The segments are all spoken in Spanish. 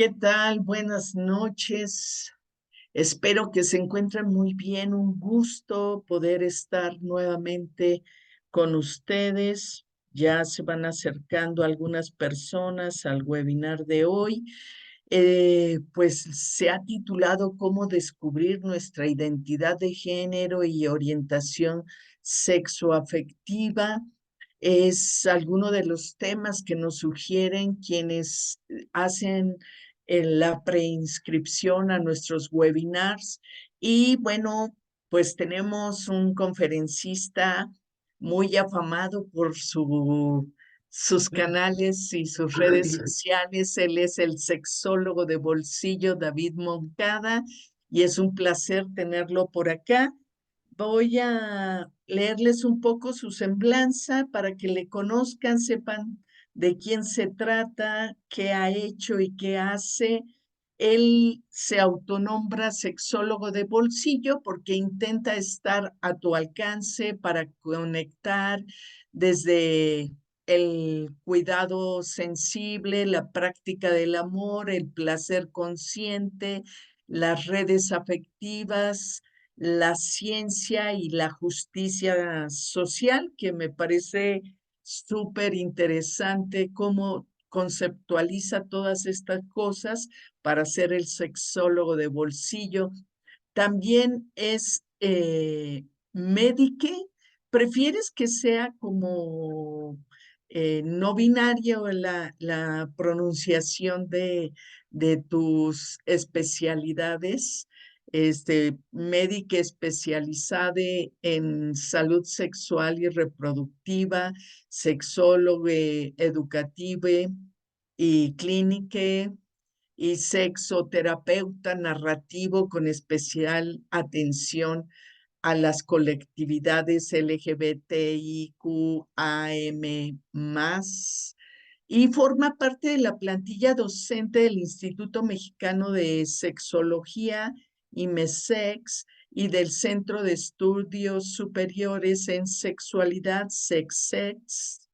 ¿Qué tal? Buenas noches. Espero que se encuentren muy bien. Un gusto poder estar nuevamente con ustedes. Ya se van acercando algunas personas al webinar de hoy. Pues se ha titulado Cómo descubrir nuestra identidad de género y orientación sexoafectiva. Es alguno de los temas que nos sugieren quienes hacen la preinscripción a nuestros webinars. Y bueno, pues tenemos un conferencista muy afamado por sus canales y sus redes sociales. Él es el sexólogo de bolsillo David Moncada y es un placer tenerlo por acá. Voy a leerles un poco su semblanza para que le conozcan, sepan de quién se trata, qué ha hecho y qué hace. Él se autonombra sexólogo de bolsillo porque intenta estar a tu alcance para conectar desde el cuidado sensible, la práctica del amor, el placer consciente, las redes afectivas, la ciencia y la justicia social, que me parece súper interesante cómo conceptualiza todas estas cosas para ser el sexólogo de bolsillo. También es médique. ¿Prefieres que sea como no binario la pronunciación de tus especialidades? Médica especializada en salud sexual y reproductiva, sexólogo educativa y clínica y sexoterapeuta narrativo con especial atención a las colectividades LGBTIQAM+, y forma parte de la plantilla docente del Instituto Mexicano de Sexología, IMESEX, y del Centro de Estudios Superiores en Sexualidad, SEXEX.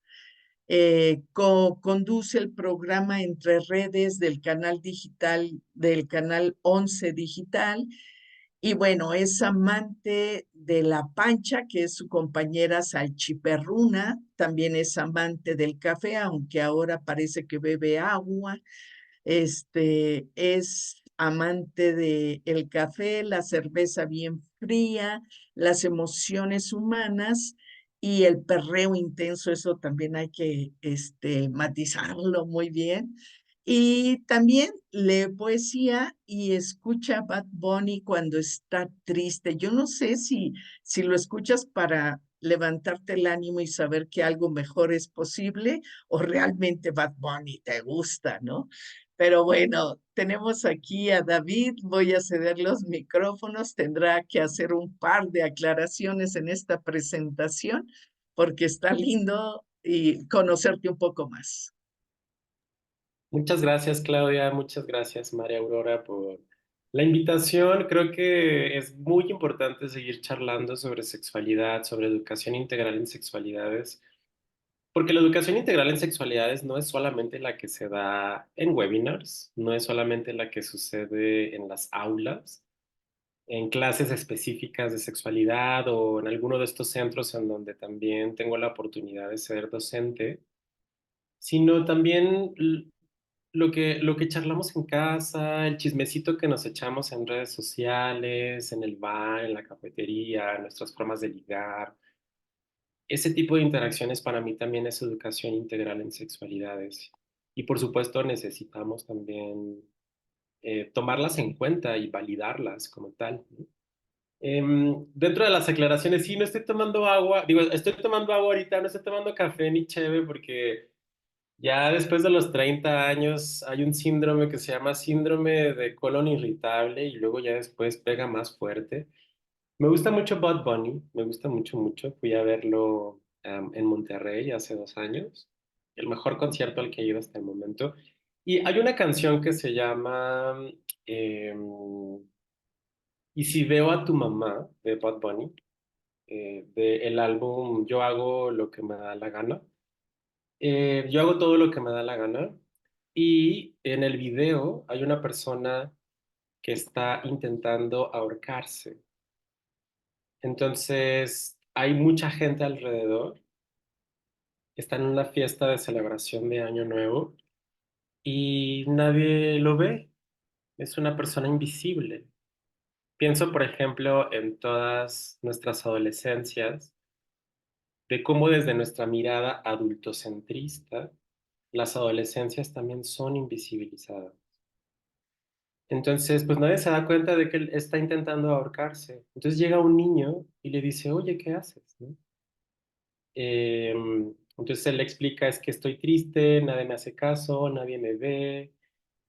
Conduce el programa Entre Redes del canal digital, del canal 11 Digital, y bueno, es amante de la pancha, que es su compañera salchiperruna. También es amante del café, aunque ahora parece que bebe agua. Es amante de el café, la cerveza bien fría, las emociones humanas y el perreo intenso. Eso también hay que matizarlo muy bien. Y también lee poesía y escucha Bad Bunny cuando está triste. Yo no sé si lo escuchas para levantarte el ánimo y saber que algo mejor es posible, o realmente Bad Bunny te gusta, ¿no? Pero bueno, tenemos aquí a David. Voy a ceder los micrófonos. Tendrá que hacer un par de aclaraciones en esta presentación porque está lindo y conocerte un poco más. Muchas gracias, Claudia. Muchas gracias, María Aurora, por la invitación. Creo que es muy importante seguir charlando sobre sexualidad, sobre educación integral en sexualidades, porque la educación integral en sexualidades no es solamente la que se da en webinars, no es solamente la que sucede en las aulas, en clases específicas de sexualidad o en alguno de estos centros en donde también tengo la oportunidad de ser docente, sino también lo que charlamos en casa, el chismecito que nos echamos en redes sociales, en el bar, en la cafetería, nuestras formas de ligar. Ese tipo de interacciones para mí también es educación integral en sexualidades. Y por supuesto necesitamos también tomarlas en cuenta y validarlas como tal, ¿no? Dentro de las aclaraciones, sí, no estoy tomando agua, digo, estoy tomando agua ahorita, no estoy tomando café ni cheve porque ya después de los 30 años hay un síndrome que se llama síndrome de colon irritable y luego ya después pega más fuerte. Me gusta mucho Bad Bunny, me gusta mucho, mucho. Fui a verlo en Monterrey hace 2 años, el mejor concierto al que he ido hasta el momento. Y hay una canción que se llama em, Y si veo a tu mamá de Bad Bunny, del álbum Yo hago lo que me da la gana. Yo hago todo lo que me da la gana. Y en el video hay una persona que está intentando ahorcarse. Entonces, hay mucha gente alrededor, está en una fiesta de celebración de Año Nuevo y nadie lo ve. Es una persona invisible. Pienso, por ejemplo, en todas nuestras adolescencias, de cómo desde nuestra mirada adultocentrista, las adolescencias también son invisibilizadas. Entonces, pues nadie se da cuenta de que él está intentando ahorcarse. Entonces llega un niño y le dice, oye, ¿qué haces? ¿No? Entonces él le explica, es que estoy triste, nadie me hace caso, nadie me ve.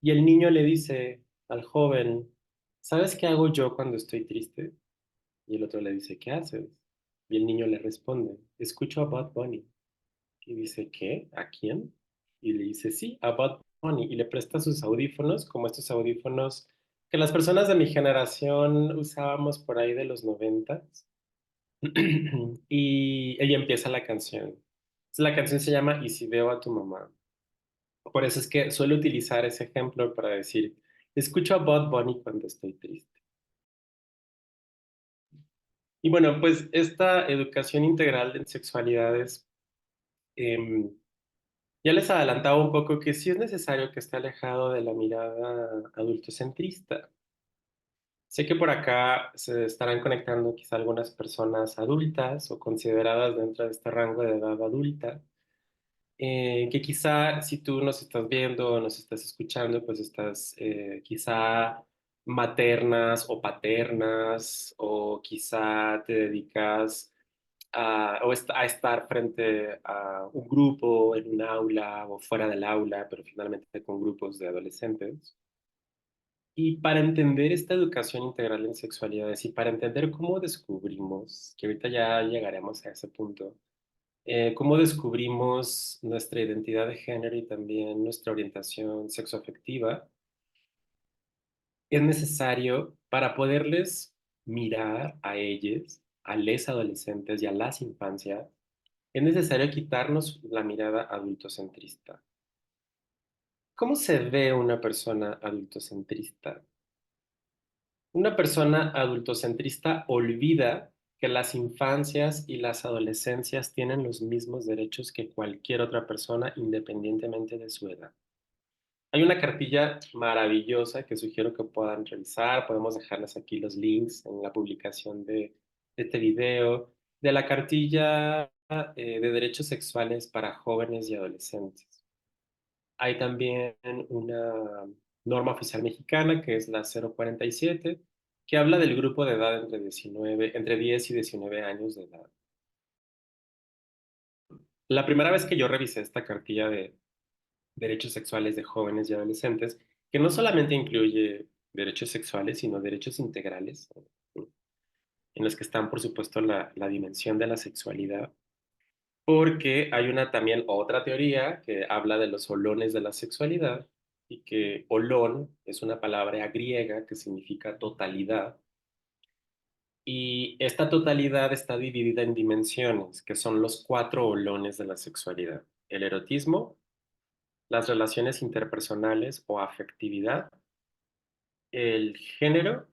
Y el niño le dice al joven, ¿sabes qué hago yo cuando estoy triste? Y el otro le dice, ¿qué haces? Y el niño le responde, escucho a Bad Bunny. Y dice, ¿qué? ¿A quién? Y le dice, sí, a Bad Bunny. Y le presta sus audífonos, como estos audífonos que las personas de mi generación usábamos por ahí de los 90. Y ella empieza la canción. La canción se llama Y si veo a tu mamá. Por eso es que suelo utilizar ese ejemplo para decir, escucho a Bad Bunny cuando estoy triste. Y bueno, pues esta educación integral en sexualidades, em, ya les adelantaba un poco que sí es necesario que esté alejado de la mirada adultocentrista. Sé que por acá se estarán conectando quizá algunas personas adultas o consideradas dentro de este rango de edad adulta, que quizá si tú nos estás viendo o nos estás escuchando, pues estás quizá maternas o paternas o quizá te dedicas a estar frente a un grupo en un aula o fuera del aula, pero finalmente con grupos de adolescentes. Y para entender esta educación integral en sexualidades y para entender cómo descubrimos, que ahorita ya llegaremos a ese punto, cómo descubrimos nuestra identidad de género y también nuestra orientación sexoafectiva, es necesario para poderles mirar a ellos, a les adolescentes y a las infancias, es necesario quitarnos la mirada adultocentrista. ¿Cómo se ve una persona adultocentrista? Una persona adultocentrista olvida que las infancias y las adolescencias tienen los mismos derechos que cualquier otra persona independientemente de su edad. Hay una cartilla maravillosa que sugiero que puedan revisar. Podemos dejarles aquí los links en la publicación de este video, de la cartilla de derechos sexuales para jóvenes y adolescentes. Hay también una norma oficial mexicana que es la 047, que habla del grupo de edad entre 10 y 19 años de edad. La primera vez que yo revisé esta cartilla de derechos sexuales de jóvenes y adolescentes, que no solamente incluye derechos sexuales, sino derechos integrales, en los que están, por supuesto, la dimensión de la sexualidad, porque hay una también otra teoría que habla de los olones de la sexualidad y que olón es una palabra griega que significa totalidad y esta totalidad está dividida en dimensiones, que son los cuatro olones de la sexualidad: el erotismo, las relaciones interpersonales o afectividad, el género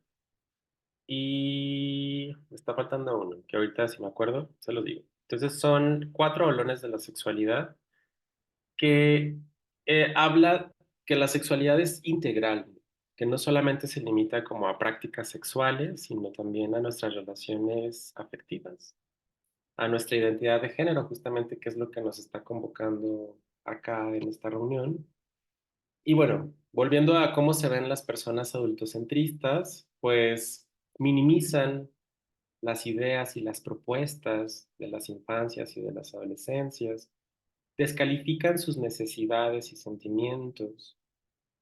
y me está faltando uno, que ahorita si me acuerdo se los digo. Entonces son cuatro olones de la sexualidad que habla que la sexualidad es integral, que no solamente se limita como a prácticas sexuales, sino también a nuestras relaciones afectivas, a nuestra identidad de género, justamente, que es lo que nos está convocando acá en esta reunión. Y bueno, volviendo a cómo se ven las personas adultocentristas, pues minimizan las ideas y las propuestas de las infancias y de las adolescencias, descalifican sus necesidades y sentimientos,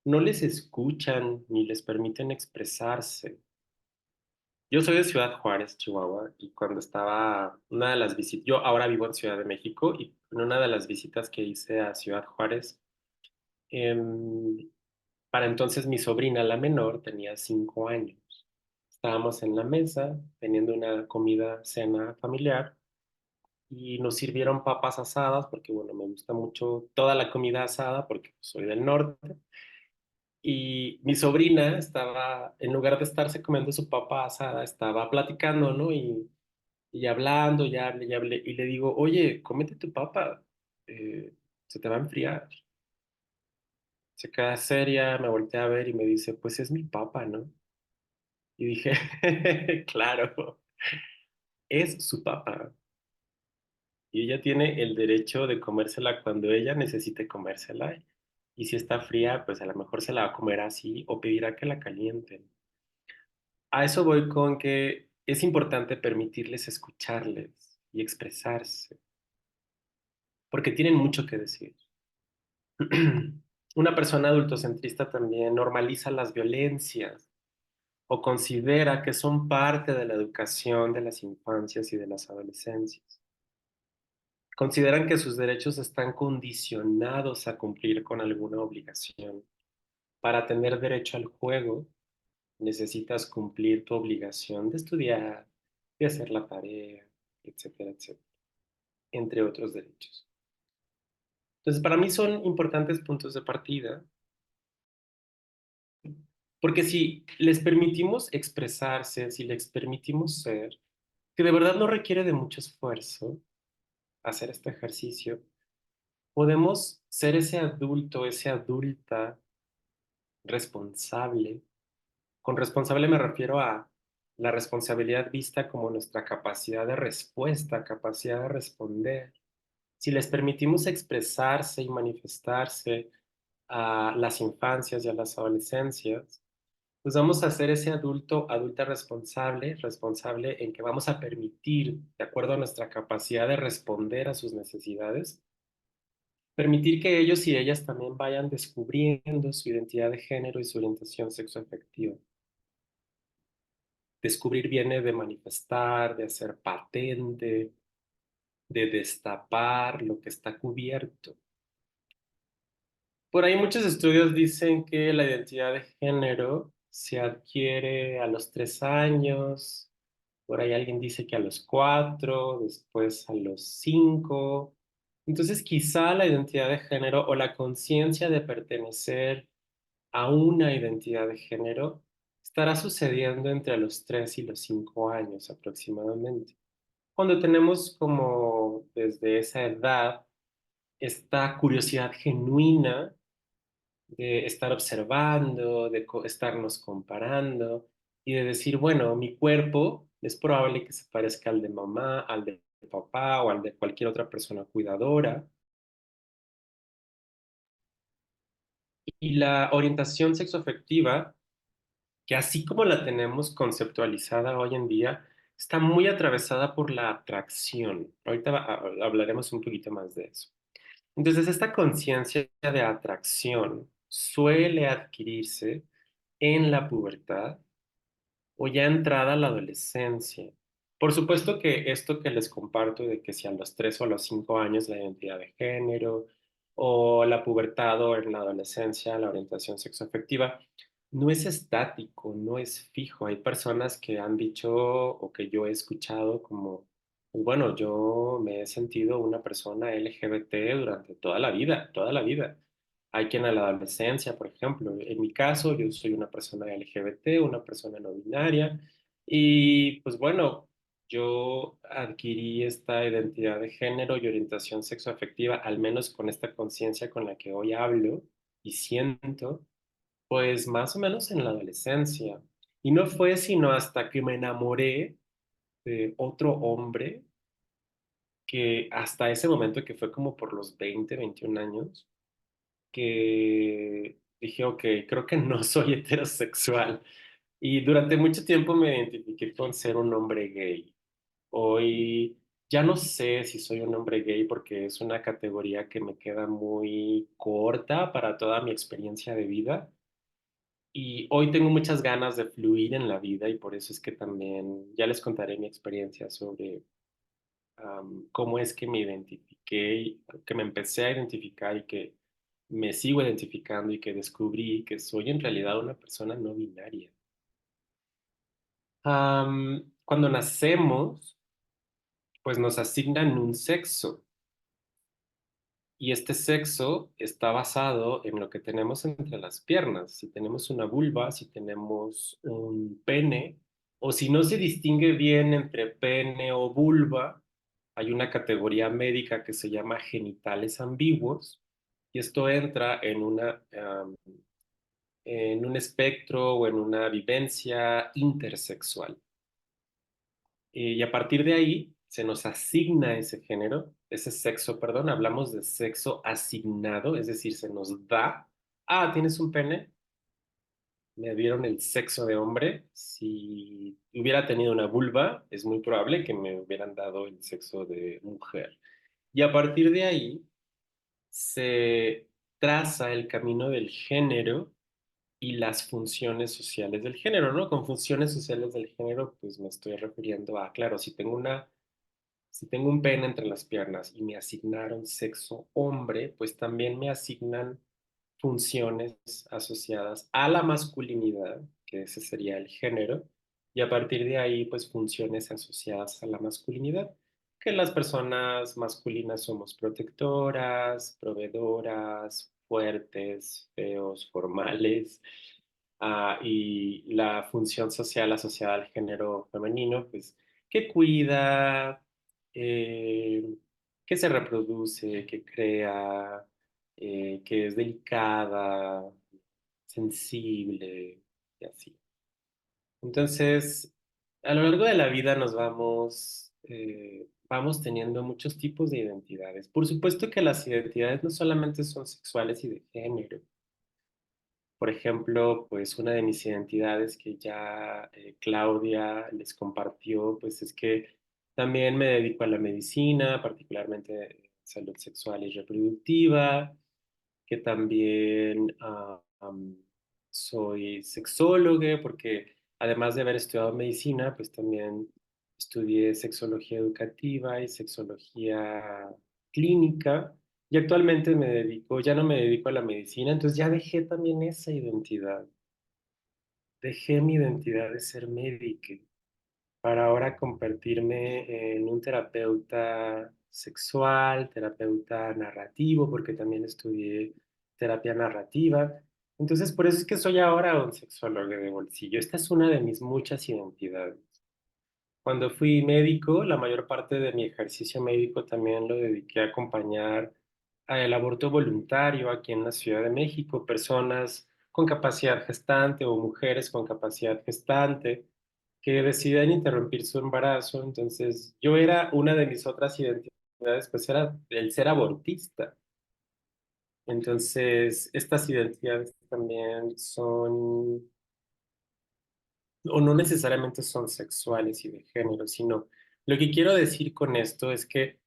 no les escuchan ni les permiten expresarse. Yo soy de Ciudad Juárez, Chihuahua, y cuando estaba una de las visitas, yo ahora vivo en Ciudad de México, y en una de las visitas que hice a Ciudad Juárez, em, para entonces mi sobrina, la menor, tenía 5 años. Estábamos en la mesa teniendo una comida, cena familiar, y nos sirvieron papas asadas, porque bueno, me gusta mucho toda la comida asada porque soy del norte. Y mi sobrina estaba, en lugar de estarse comiendo su papa asada, estaba platicando, ¿no? Y hablando, y hablé, y le digo, oye, cómete tu papa, eh, se te va a enfriar. Se queda seria, me voltea a ver y me dice, pues es mi papa, ¿no? Y dije, claro, es su papa. Y ella tiene el derecho de comérsela cuando ella necesite comérsela. Y si está fría, pues a lo mejor se la va a comer así o pedirá que la calienten. A eso voy con que es importante permitirles escucharles y expresarse, porque tienen mucho que decir. Una persona adultocentrista también normaliza las violencias o considera que son parte de la educación de las infancias y de las adolescencias. Consideran que sus derechos están condicionados a cumplir con alguna obligación. Para tener derecho al juego, necesitas cumplir tu obligación de estudiar, de hacer la tarea, etcétera, etcétera, entre otros derechos. Entonces, para mí son importantes puntos de partida, porque si les permitimos expresarse, si les permitimos ser, que de verdad no requiere de mucho esfuerzo hacer este ejercicio, podemos ser ese adulto, ese adulta responsable. Con responsable me refiero a la responsabilidad vista como nuestra capacidad de respuesta, capacidad de responder. Si les permitimos expresarse y manifestarse a las infancias y a las adolescencias, pues vamos a ser ese adulto, adulta responsable, responsable en que vamos a permitir, de acuerdo a nuestra capacidad de responder a sus necesidades, permitir que ellos y ellas también vayan descubriendo su identidad de género y su orientación sexoafectiva. Descubrir viene de manifestar, de hacer patente, de destapar lo que está cubierto. Por ahí muchos estudios dicen que la identidad de género se adquiere a los 3 años, por ahí alguien dice que a los 4, después a los 5. Entonces quizá la identidad de género o la conciencia de pertenecer a una identidad de género estará sucediendo entre los 3 y los 5 años aproximadamente. Cuando tenemos como desde esa edad esta curiosidad genuina de estar observando, de estarnos comparando y de decir, bueno, mi cuerpo es probable que se parezca al de mamá, al de papá o al de cualquier otra persona cuidadora. Y la orientación sexoafectiva, que así como la tenemos conceptualizada hoy en día, está muy atravesada por la atracción. Ahorita hablaremos un poquito más de eso. Entonces, esta conciencia de atracción suele adquirirse en la pubertad o ya entrada la adolescencia. Por supuesto que esto que les comparto de que si a los 3 o a los 5 años la identidad de género o la pubertad o en la adolescencia la orientación sexoafectiva no es estático, no es fijo. Hay personas que han dicho o que yo he escuchado como, pues bueno, yo me he sentido una persona LGBT durante toda la vida, toda la vida. Hay quien a la adolescencia, por ejemplo, en mi caso, yo soy una persona LGBT, una persona no binaria, y pues bueno, yo adquirí esta identidad de género y orientación sexoafectiva, al menos con esta conciencia con la que hoy hablo y siento, pues más o menos en la adolescencia. Y no fue sino hasta que me enamoré de otro hombre, que hasta ese momento, que fue como por los 20, 21 años, que dije, ok, creo que no soy heterosexual. Y durante mucho tiempo me identifiqué con ser un hombre gay. Hoy ya no sé si soy un hombre gay porque es una categoría que me queda muy corta para toda mi experiencia de vida. Y hoy tengo muchas ganas de fluir en la vida y por eso es que también ya les contaré mi experiencia sobre cómo es que me identifiqué, que me empecé a identificar y que me sigo identificando y que descubrí que soy en realidad una persona no binaria. Cuando nacemos, pues nos asignan un sexo. Y este sexo está basado en lo que tenemos entre las piernas. Si tenemos una vulva, si tenemos un pene, o si no se distingue bien entre pene o vulva, hay una categoría médica que se llama genitales ambiguos, y esto entra en un espectro o en una vivencia intersexual. Y a partir de ahí se nos asigna ese género, ese sexo, perdón, hablamos de sexo asignado, es decir, se nos da, tienes un pene, me dieron el sexo de hombre, si hubiera tenido una vulva, es muy probable que me hubieran dado el sexo de mujer. Y a partir de ahí se traza el camino del género y las funciones sociales del género, ¿no? Con funciones sociales del género, pues me estoy refiriendo a, claro, si tengo un pene entre las piernas y me asignaron sexo hombre, pues también me asignan funciones asociadas a la masculinidad, que ese sería el género, y a partir de ahí, pues funciones asociadas a la masculinidad, que las personas masculinas somos protectoras, proveedoras, fuertes, feos, formales, y la función social asociada al género femenino, pues que cuida, eh, que se reproduce, que crea, que es delicada, sensible y así. Entonces, a lo largo de la vida vamos teniendo muchos tipos de identidades. Por supuesto que las identidades no solamente son sexuales y de género. Por ejemplo, pues una de mis identidades que ya Claudia les compartió, pues es que también me dedico a la medicina, particularmente salud sexual y reproductiva, que también soy sexóloga, porque además de haber estudiado medicina, pues también estudié sexología educativa y sexología clínica. Y actualmente ya no me dedico a la medicina, entonces ya dejé también esa identidad. Dejé mi identidad de ser médico para ahora convertirme en un terapeuta sexual, terapeuta narrativo, porque también estudié terapia narrativa. Entonces, por eso es que soy ahora un sexólogo de bolsillo. Esta es una de mis muchas identidades. Cuando fui médico, la mayor parte de mi ejercicio médico también lo dediqué a acompañar al aborto voluntario aquí en la Ciudad de México, personas con capacidad gestante o mujeres con capacidad gestante que deciden interrumpir su embarazo. Entonces, yo era una de mis otras identidades, pues era el ser abortista. Entonces, estas identidades también son, o no necesariamente son sexuales y de género, sino lo que quiero decir con esto es que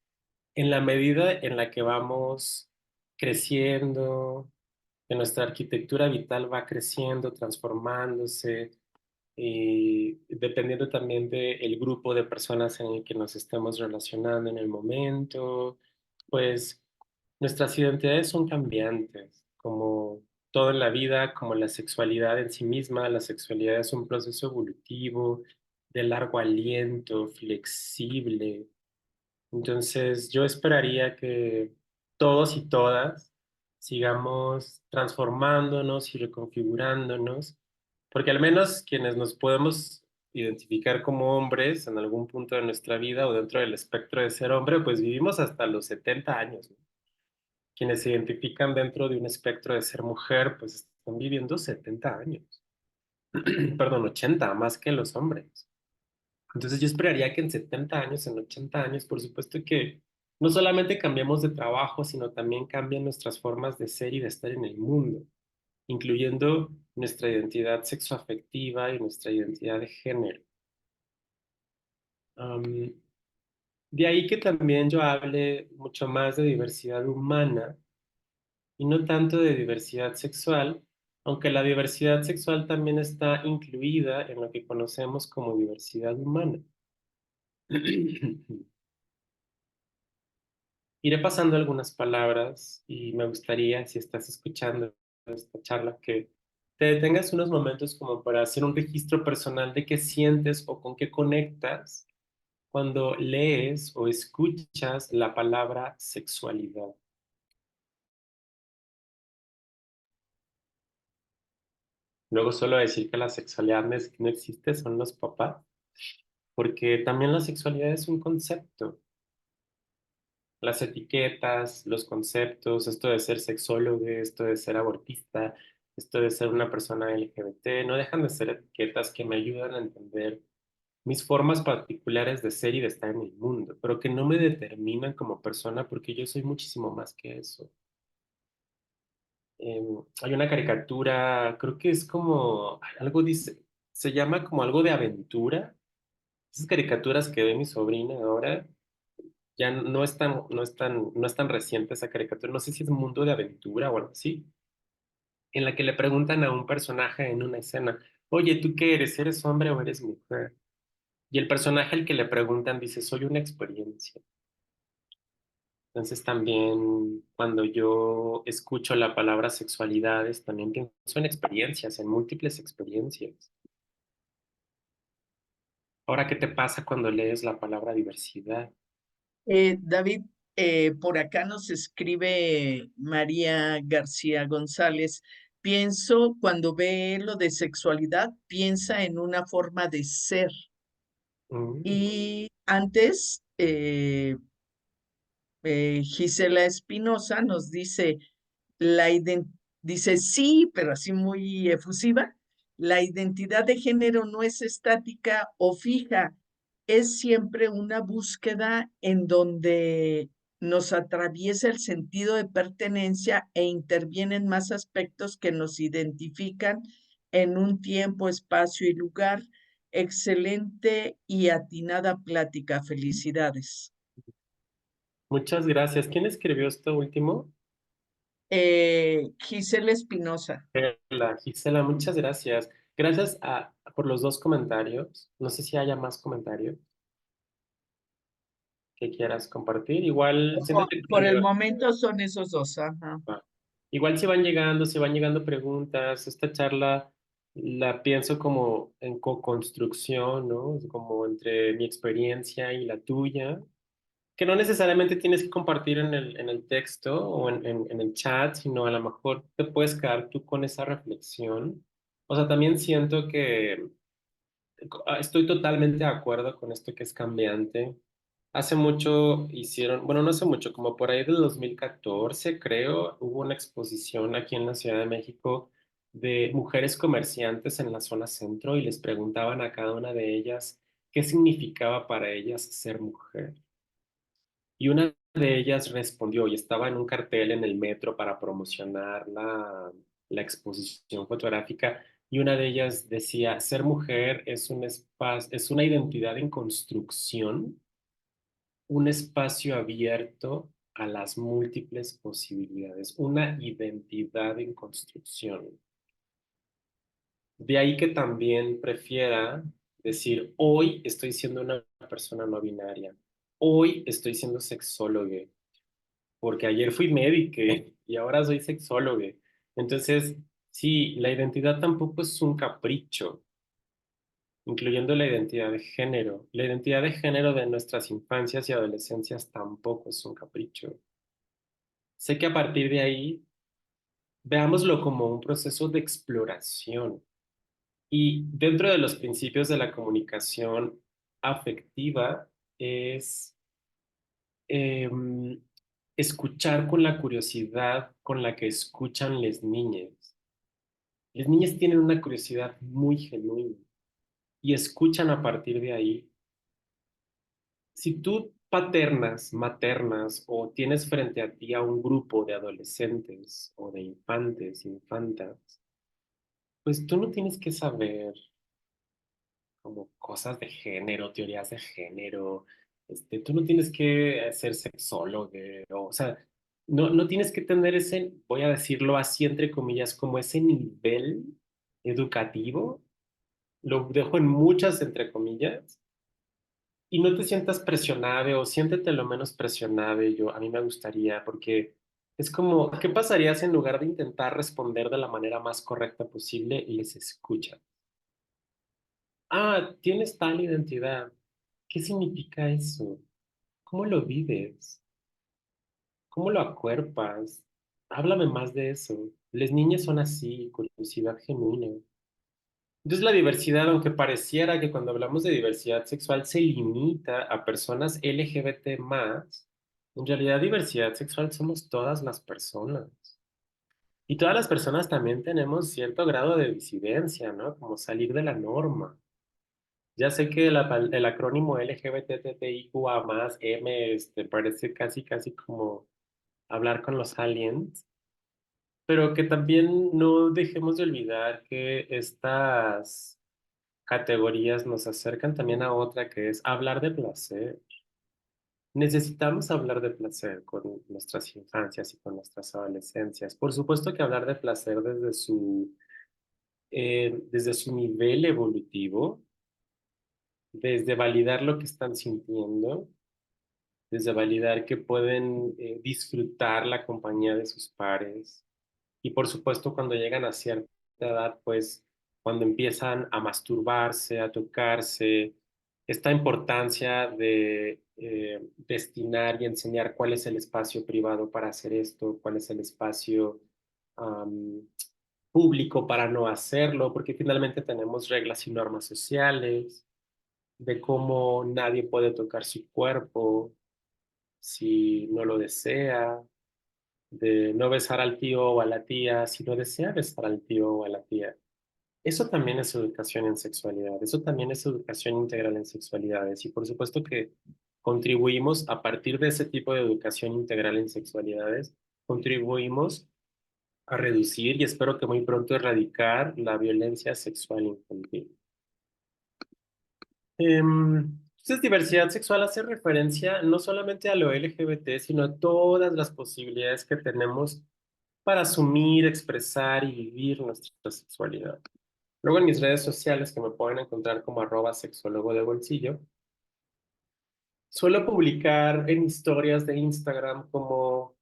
en la medida en la que vamos creciendo, que nuestra arquitectura vital va creciendo, transformándose, y dependiendo también del grupo de personas en el que nos estemos relacionando en el momento, pues nuestras identidades son cambiantes, como todo en la vida, como la sexualidad en sí misma. La sexualidad es un proceso evolutivo, de largo aliento, flexible. Entonces, yo esperaría que todos y todas sigamos transformándonos y reconfigurándonos, porque al menos quienes nos podemos identificar como hombres en algún punto de nuestra vida o dentro del espectro de ser hombre, pues vivimos hasta los 70 años, ¿no? Quienes se identifican dentro de un espectro de ser mujer, pues están viviendo 70 años, perdón, 80, más que los hombres. Entonces yo esperaría que en 70 años, en 80 años, por supuesto que no solamente cambiemos de trabajo, sino también cambien nuestras formas de ser y de estar en el mundo, incluyendo nuestra identidad sexoafectiva y nuestra identidad de género. Am, de ahí que también yo hable mucho más de diversidad humana y no tanto de diversidad sexual, aunque la diversidad sexual también está incluida en lo que conocemos como diversidad humana. Iré pasando algunas palabras y me gustaría, si estás escuchando esta charla, que te detengas unos momentos como para hacer un registro personal de qué sientes o con qué conectas cuando lees o escuchas la palabra sexualidad? Luego suelo decir que la sexualidad no existe, son los papás, porque también la sexualidad es un concepto. Las etiquetas, los conceptos, esto de ser sexólogo, esto de ser abortista, esto de ser una persona LGBT, no dejan de ser etiquetas que me ayudan a entender mis formas particulares de ser y de estar en el mundo, pero que no me determinan como persona porque yo soy muchísimo más que eso. Hay una caricatura, creo que es como, algo dice, se llama como algo de aventura. Esas caricaturas que ve mi sobrina ahora, ya no es tan reciente esa caricatura, no sé si es Mundo de Aventura o algo así, en la que le preguntan a un personaje en una escena, oye, ¿tú qué eres? ¿Eres hombre o eres mujer? Y el personaje al que le preguntan dice, soy una experiencia. Entonces también cuando yo escucho la palabra sexualidades, también pienso en experiencias, en múltiples experiencias. Ahora, ¿qué te pasa cuando lees la palabra diversidad? David, por acá nos escribe María García González. Pienso, cuando ve lo de sexualidad, piensa en una forma de ser. Mm, Y antes, Gisela Espinosa nos dice, dice sí, pero así muy efusiva, la identidad de género no es estática o fija, es siempre una búsqueda en donde nos atraviesa el sentido de pertenencia e intervienen más aspectos que nos identifican en un tiempo, espacio y lugar. Excelente y atinada plática. Felicidades. muchas gracias. ¿Quién escribió esto último? Gisela Espinosa. Gisela, muchas gracias. Gracias por los dos comentarios. No sé si haya más comentarios que quieras compartir. Igual, siéntate con Por el la momento son esos dos. Ajá. Va. Igual si van llegando preguntas, esta charla la pienso como en co-construcción, ¿no? Como entre mi experiencia y la tuya, que no necesariamente tienes que compartir en el texto o en el chat, sino a lo mejor te puedes quedar tú con esa reflexión. O sea, también siento que estoy totalmente de acuerdo con esto que es cambiante. Hace mucho hicieron, bueno, no hace mucho, como por ahí del 2014, creo, hubo una exposición aquí en la Ciudad de México de mujeres comerciantes en la zona centro y les preguntaban a cada una de ellas qué significaba para ellas ser mujer. Y una de ellas respondió y estaba en un cartel en el metro para promocionar la exposición fotográfica. Y una de ellas decía, ser mujer es un espacio, es una identidad en construcción, un espacio abierto a las múltiples posibilidades, una identidad en construcción. De ahí que también prefiera decir, hoy estoy siendo una persona no binaria, hoy estoy siendo sexólogo, porque ayer fui médico y ahora soy sexólogo. Entonces, sí, la identidad tampoco es un capricho, incluyendo la identidad de género. La identidad de género de nuestras infancias y adolescencias tampoco es un capricho. Sé que a partir de ahí, veámoslo como un proceso de exploración. Y dentro de los principios de la comunicación afectiva es em, escuchar con la curiosidad con la que escuchan las niñas. Las niñas tienen una curiosidad muy genuina y escuchan a partir de ahí. Si tú paternas, maternas o tienes frente a ti a un grupo de adolescentes o de infantes, infantas, pues tú no tienes que saber como cosas de género, teorías de género. Tú no tienes que ser sexólogo, o sea, no tienes que tener ese, voy a decirlo así entre comillas, como ese nivel educativo, lo dejo en muchas entre comillas, y no te sientas presionado o siéntete lo menos presionado, a mí me gustaría, porque es como, ¿qué pasaría si en lugar de intentar responder de la manera más correcta posible, les escuchas? Ah, tienes tal identidad. ¿Qué significa eso? ¿Cómo lo vives? ¿Cómo lo acuerpas? Háblame más de eso. Las niñas son así, curiosidad genuina. Entonces la diversidad, aunque pareciera que cuando hablamos de diversidad sexual se limita a personas LGBT más, en realidad diversidad sexual somos todas las personas. Y todas las personas también tenemos cierto grado de disidencia, ¿no? Como salir de la norma. Ya sé que el acrónimo LGBTTIQA más M parece casi, casi como hablar con los aliens, pero que también no dejemos de olvidar que estas categorías nos acercan también a otra que es hablar de placer. Necesitamos hablar de placer con nuestras infancias y con nuestras adolescencias. Por supuesto que hablar de placer desde su nivel evolutivo, desde validar lo que están sintiendo, desde validar que pueden disfrutar la compañía de sus pares. Y por supuesto, cuando llegan a cierta edad, pues cuando empiezan a masturbarse, a tocarse, esta importancia de destinar y enseñar cuál es el espacio privado para hacer esto, cuál es el espacio am, público para no hacerlo, porque finalmente tenemos reglas y normas sociales de cómo nadie puede tocar su cuerpo si no lo desea, de no besar al tío o a la tía si no desea besar al tío o a la tía. Eso también es educación en sexualidad, eso también es educación integral en sexualidades y por supuesto que contribuimos a partir de ese tipo de educación integral en sexualidades, contribuimos a reducir y espero que muy pronto erradicar la violencia sexual infantil. Entonces, diversidad sexual hace referencia no solamente a lo LGBT, sino a todas las posibilidades que tenemos para asumir, expresar y vivir nuestra sexualidad. Luego en mis redes sociales, que me pueden encontrar como @sexólogo de bolsillo, suelo publicar en historias de Instagram como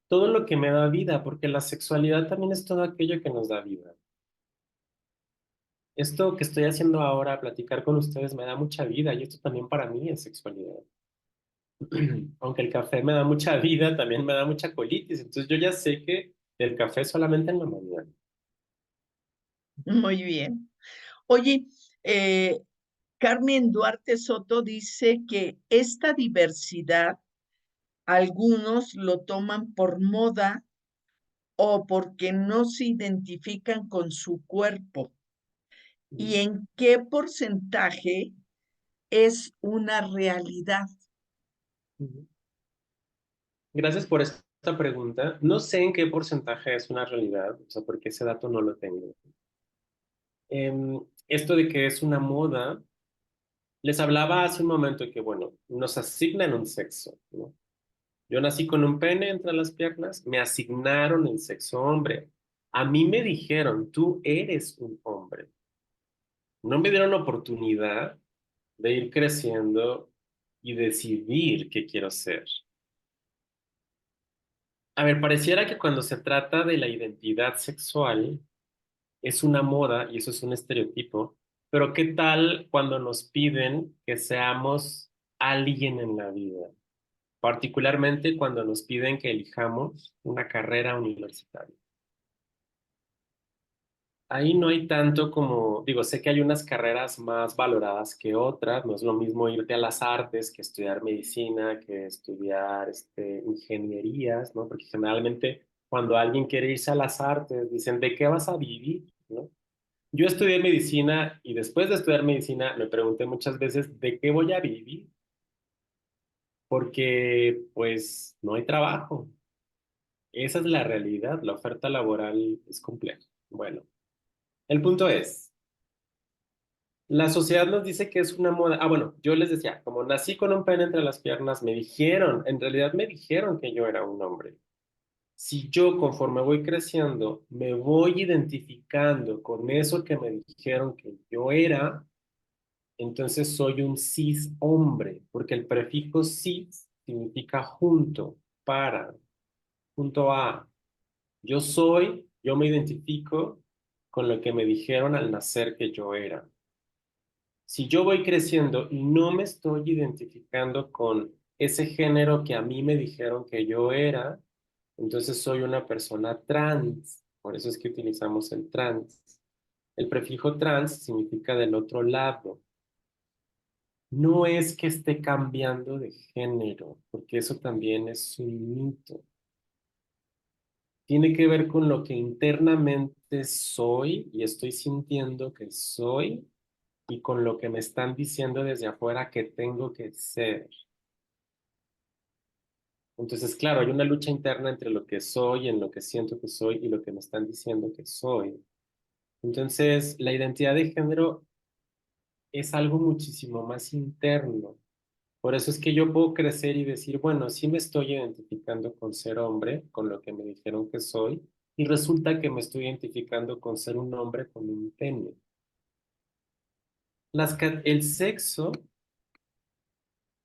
todo lo que me da vida, porque la sexualidad también es todo aquello que nos da vida. Esto que estoy haciendo ahora, platicar con ustedes, me da mucha vida y esto también para mí es sexualidad. Aunque el café me da mucha vida, también me da mucha colitis. Entonces yo ya sé que el café solamente en la mañana. Muy bien. Oye, eh, Carmen Duarte Soto dice que esta diversidad algunos lo toman por moda o porque no se identifican con su cuerpo. ¿Y Ujú, en qué porcentaje es una realidad? ujú. Gracias por esta pregunta. No sé en qué porcentaje es una realidad, o sea, porque ese dato no lo tengo. Esto de que es una moda, les hablaba hace un momento que, bueno, nos asignan un sexo, ¿no? Yo nací con un pene entre las piernas, me asignaron el sexo hombre. A mí me dijeron, tú eres un hombre. No me dieron la oportunidad de ir creciendo y decidir qué quiero ser. A ver, pareciera que cuando se trata de la identidad sexual es una moda y eso es un estereotipo, pero ¿qué tal cuando nos piden que seamos alguien en la vida? Particularmente cuando nos piden que elijamos una carrera universitaria. Ahí no hay tanto como, digo, sé que hay unas carreras más valoradas que otras, no es lo mismo irte a las artes que estudiar medicina, que estudiar ingenierías, ¿no? Porque generalmente cuando alguien quiere irse a las artes, dicen, ¿de qué vas a vivir? ¿No? Yo estudié medicina y después de estudiar medicina me pregunté muchas veces, ¿de qué voy a vivir? Porque pues no hay trabajo. Esa es la realidad, la oferta laboral es compleja. Bueno, el punto es... La sociedad nos dice que es una moda. Ah, bueno, yo les decía, como nací con un pene entre las piernas, me dijeron, en realidad me dijeron que yo era un hombre. Si yo conforme voy creciendo me voy identificando con eso que me dijeron que yo era, entonces soy un cis hombre, porque el prefijo cis significa junto, para, junto a. Yo me identifico con lo que me dijeron al nacer que yo era. Si yo voy creciendo y no me estoy identificando con ese género que a mí me dijeron que yo era, entonces soy una persona trans. Por eso es que utilizamos el trans. El prefijo trans significa del otro lado. No es que esté cambiando de género, porque eso también es un mito. Tiene que ver con lo que internamente soy y estoy sintiendo que soy y con lo que me están diciendo desde afuera que tengo que ser. Entonces, claro, hay una lucha interna entre lo que soy, en lo que siento que soy y lo que me están diciendo que soy. Entonces, la identidad de género es algo muchísimo más interno. Por eso es que yo puedo crecer y decir, bueno, sí me estoy identificando con ser hombre, con lo que me dijeron que soy, y resulta que me estoy identificando con ser un hombre con un pene. El sexo,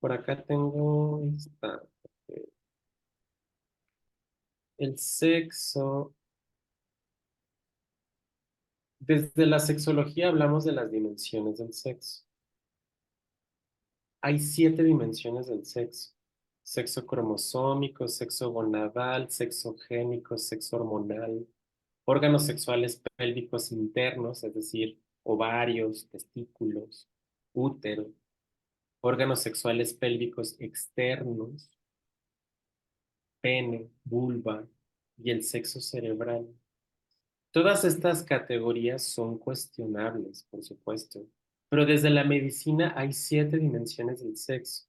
por acá tengo esta. El sexo, desde la sexología hablamos de las dimensiones del sexo. Hay 7 dimensiones del sexo. Sexo cromosómico, sexo gonadal, sexo génico, sexo hormonal, órganos sexuales pélvicos internos, es decir, ovarios, testículos, útero, órganos sexuales pélvicos externos, pene, vulva y el sexo cerebral. Todas estas categorías son cuestionables, por supuesto, pero desde la medicina hay 7 dimensiones del sexo.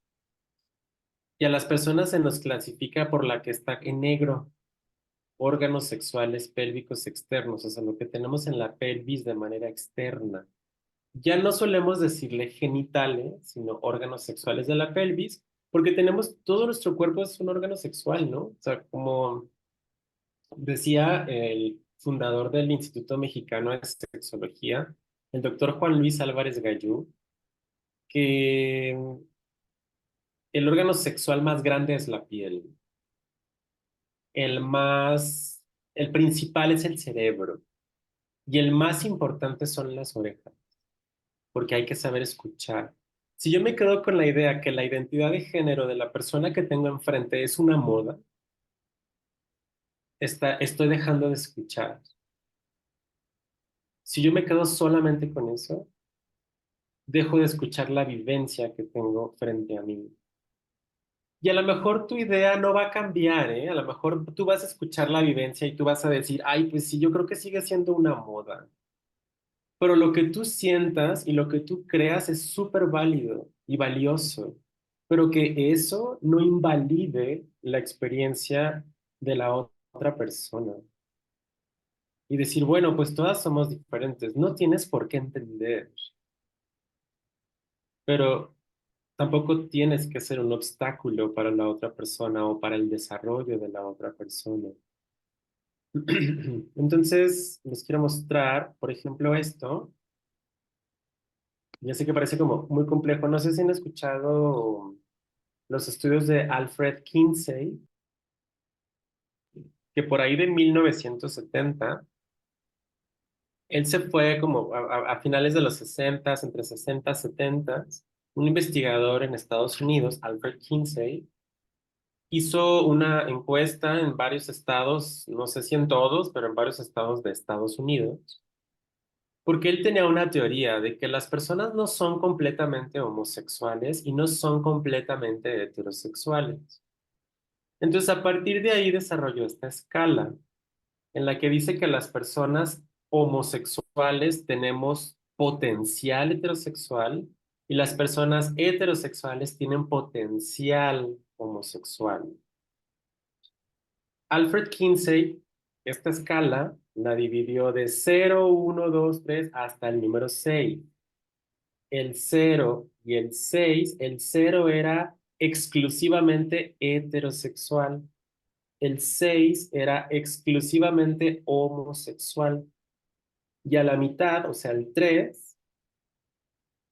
Y a las personas se nos clasifica por la que está en negro, órganos sexuales pélvicos externos, o sea, lo que tenemos en la pelvis de manera externa. Ya no solemos decirle genitales, sino órganos sexuales de la pelvis, porque tenemos, todo nuestro cuerpo es un órgano sexual, ¿no? O sea, como decía el fundador del Instituto Mexicano de Sexología, el doctor Juan Luis Álvarez Gallú, que el órgano sexual más grande es la piel. El más, el principal es el cerebro y el más importante son las orejas, porque hay que saber escuchar. Si yo me quedo con la idea que la identidad de género de la persona que tengo enfrente es una moda, estoy dejando de escuchar. Si yo me quedo solamente con eso, dejo de escuchar la vivencia que tengo frente a mí. Y a lo mejor tu idea no va a cambiar, ¿eh? A lo mejor tú vas a escuchar la vivencia y tú vas a decir, ay, pues sí, yo creo que sigue siendo una moda. Pero lo que tú sientas y lo que tú creas es súper válido y valioso, pero que eso no invalide la experiencia de la otra persona. Y decir, bueno, pues todas somos diferentes, no tienes por qué entender, pero tampoco tienes que ser un obstáculo para la otra persona o para el desarrollo de la otra persona. Entonces, les quiero mostrar, por ejemplo, esto. Ya sé que parece como muy complejo. No sé si han escuchado los estudios de Alfred Kinsey, que por ahí de 1970, él se fue como a finales de los 60, entre 60 y 70, un investigador en Estados Unidos, Alfred Kinsey, hizo una encuesta en varios estados, no sé si en todos, pero en varios estados de Estados Unidos, porque él tenía una teoría de que las personas no son completamente homosexuales y no son completamente heterosexuales. Entonces, a partir de ahí desarrolló esta escala en la que dice que las personas homosexuales tenemos potencial heterosexual y las personas heterosexuales tienen potencial homosexual. Alfred Kinsey, esta escala la dividió de 0, 1, 2, 3 hasta el número 6. El 0 y el 6, el 0 era exclusivamente heterosexual. El 6 era exclusivamente homosexual y a la mitad, o sea, el 3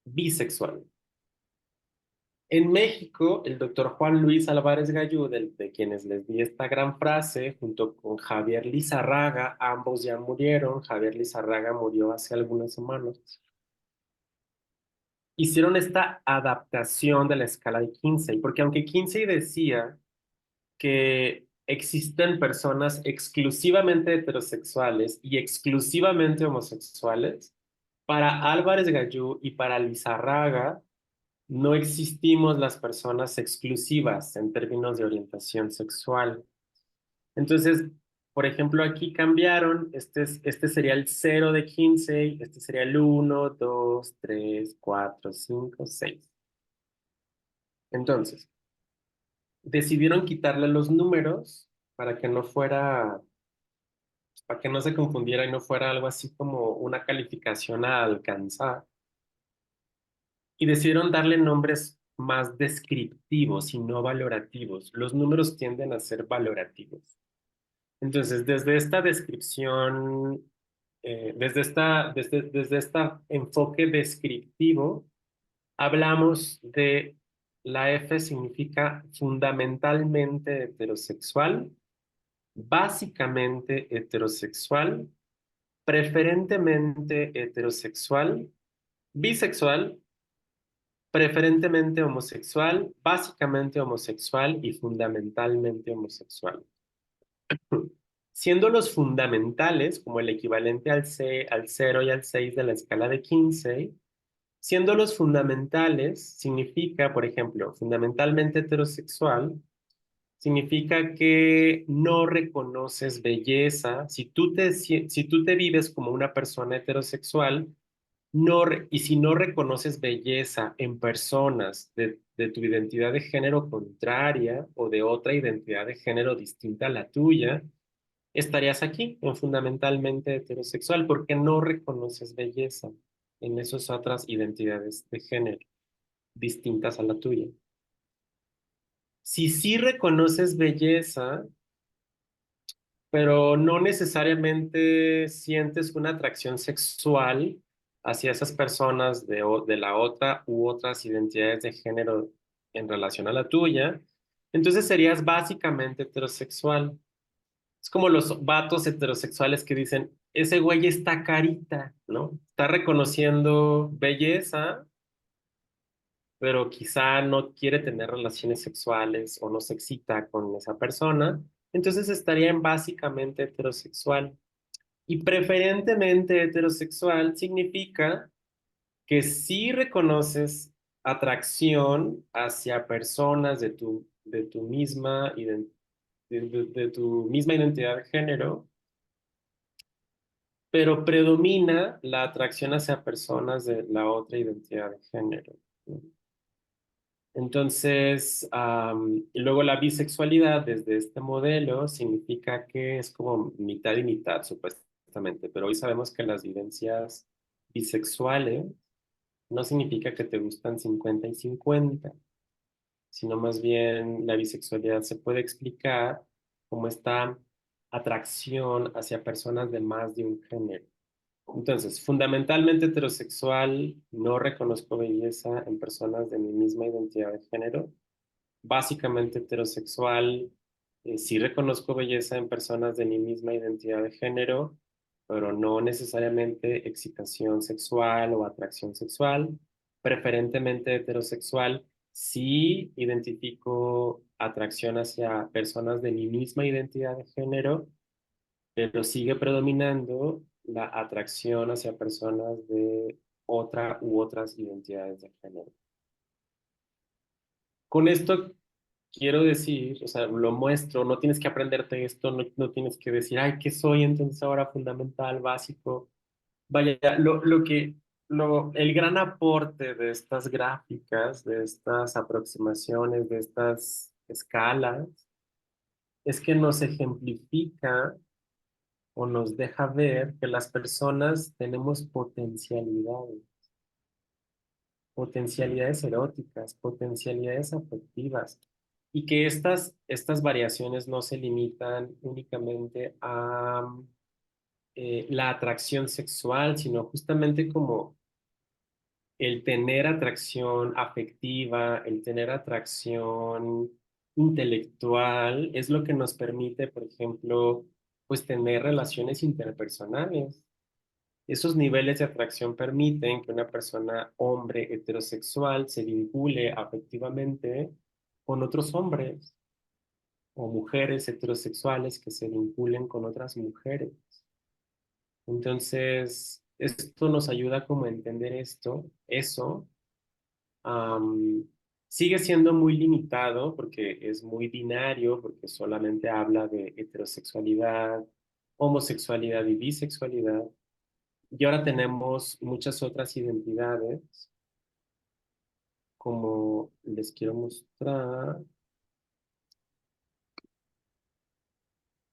bisexual. En México, el doctor Juan Luis Álvarez Gallú, de quienes les di esta gran frase, junto con Javier Lizarraga, ambos ya murieron. Javier Lizarraga murió hace algunas semanas. hicieron esta adaptación de la escala de Kinsey, porque aunque Kinsey decía que existen personas exclusivamente heterosexuales y exclusivamente homosexuales, para Álvarez Gallú y para Lizarraga no existimos las personas exclusivas en términos de orientación sexual. Entonces, por ejemplo, aquí cambiaron, este sería el 0 de Kinsey, este sería el 1, 2, 3, 4, 5, 6. Entonces, decidieron quitarle los números para que no fuera, para que no se confundiera y no fuera algo así como una calificación a alcanzar. Y decidieron darle nombres más descriptivos y no valorativos. Los números tienden a ser valorativos. Entonces, desde esta descripción, desde este enfoque descriptivo, hablamos de la F significa fundamentalmente heterosexual, básicamente heterosexual, preferentemente heterosexual, bisexual, preferentemente homosexual, básicamente homosexual y fundamentalmente homosexual. Siendo los fundamentales como el equivalente al 0 y al 6 de la escala de Kinsey, siendo los fundamentales significa, por ejemplo, fundamentalmente heterosexual, significa que no reconoces belleza. Si tú te vives como una persona heterosexual, y si no reconoces belleza en personas de tu identidad de género contraria o de otra identidad de género distinta a la tuya, estarías aquí en fundamentalmente heterosexual porque no reconoces belleza en esas otras identidades de género distintas a la tuya. Si sí reconoces belleza, pero no necesariamente sientes una atracción sexual hacia esas personas de la otra u otras identidades de género en relación a la tuya, entonces serías básicamente heterosexual. Es como los vatos heterosexuales que dicen, ese güey está carita, ¿no? Está reconociendo belleza, pero quizá no quiere tener relaciones sexuales o no se excita con esa persona, entonces estaría en básicamente heterosexual. Y preferentemente heterosexual significa que sí reconoces atracción hacia personas de tu misma identidad de género, pero predomina la atracción hacia personas de la otra identidad de género, ¿no? Entonces, y luego la bisexualidad desde este modelo significa que es como mitad y mitad, supuestamente, pero hoy sabemos que las vivencias bisexuales no significa que te gustan 50 y 50, sino más bien la bisexualidad se puede explicar como esta atracción hacia personas de más de un género. Entonces, fundamentalmente heterosexual, no reconozco belleza en personas de mi misma identidad de género. Básicamente heterosexual, sí reconozco belleza en personas de mi misma identidad de género, pero no necesariamente excitación sexual o atracción sexual. Preferentemente heterosexual, sí identifico atracción hacia personas de mi misma identidad de género, pero sigue predominando la atracción hacia personas de otra u otras identidades de género. Con esto quiero decir, o sea, lo muestro, no tienes que aprenderte esto, no tienes que decir, ay, ¿qué soy entonces ahora fundamental, básico? Vaya, el gran aporte de estas gráficas, de estas aproximaciones, de estas escalas, es que nos ejemplifica o nos deja ver que las personas tenemos potencialidades eróticas, potencialidades afectivas, y que estas variaciones no se limitan únicamente a la atracción sexual, sino justamente como el tener atracción afectiva, el tener atracción intelectual, es lo que nos permite, por ejemplo, pues tener relaciones interpersonales. Esos niveles de atracción permiten que una persona hombre heterosexual se vincule afectivamente con otros hombres o mujeres heterosexuales que se vinculen con otras mujeres. Entonces, esto nos ayuda como a entender eso. am, Sigue siendo muy limitado porque es muy binario, porque solamente habla de heterosexualidad, homosexualidad y bisexualidad. Y ahora tenemos muchas otras identidades, como les quiero mostrar.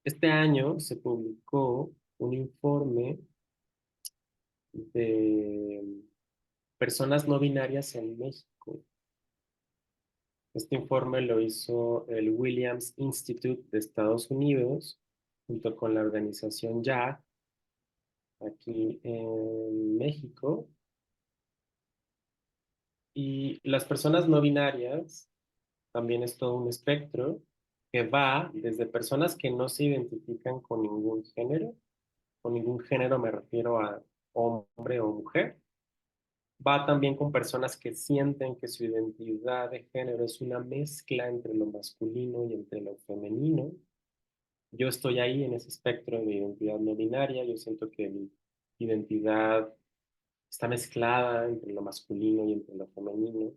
Este año se publicó un informe de personas no binarias en México. Este informe lo hizo el Williams Institute de Estados Unidos, junto con la organización YA, aquí en México. Y las personas no binarias también es todo un espectro que va desde personas que no se identifican con ningún género me refiero a hombre o mujer, va también con personas que sienten que su identidad de género es una mezcla entre lo masculino y entre lo femenino. Yo estoy ahí en ese espectro de identidad no binaria, yo siento que mi identidad está mezclada entre lo masculino y entre lo femenino.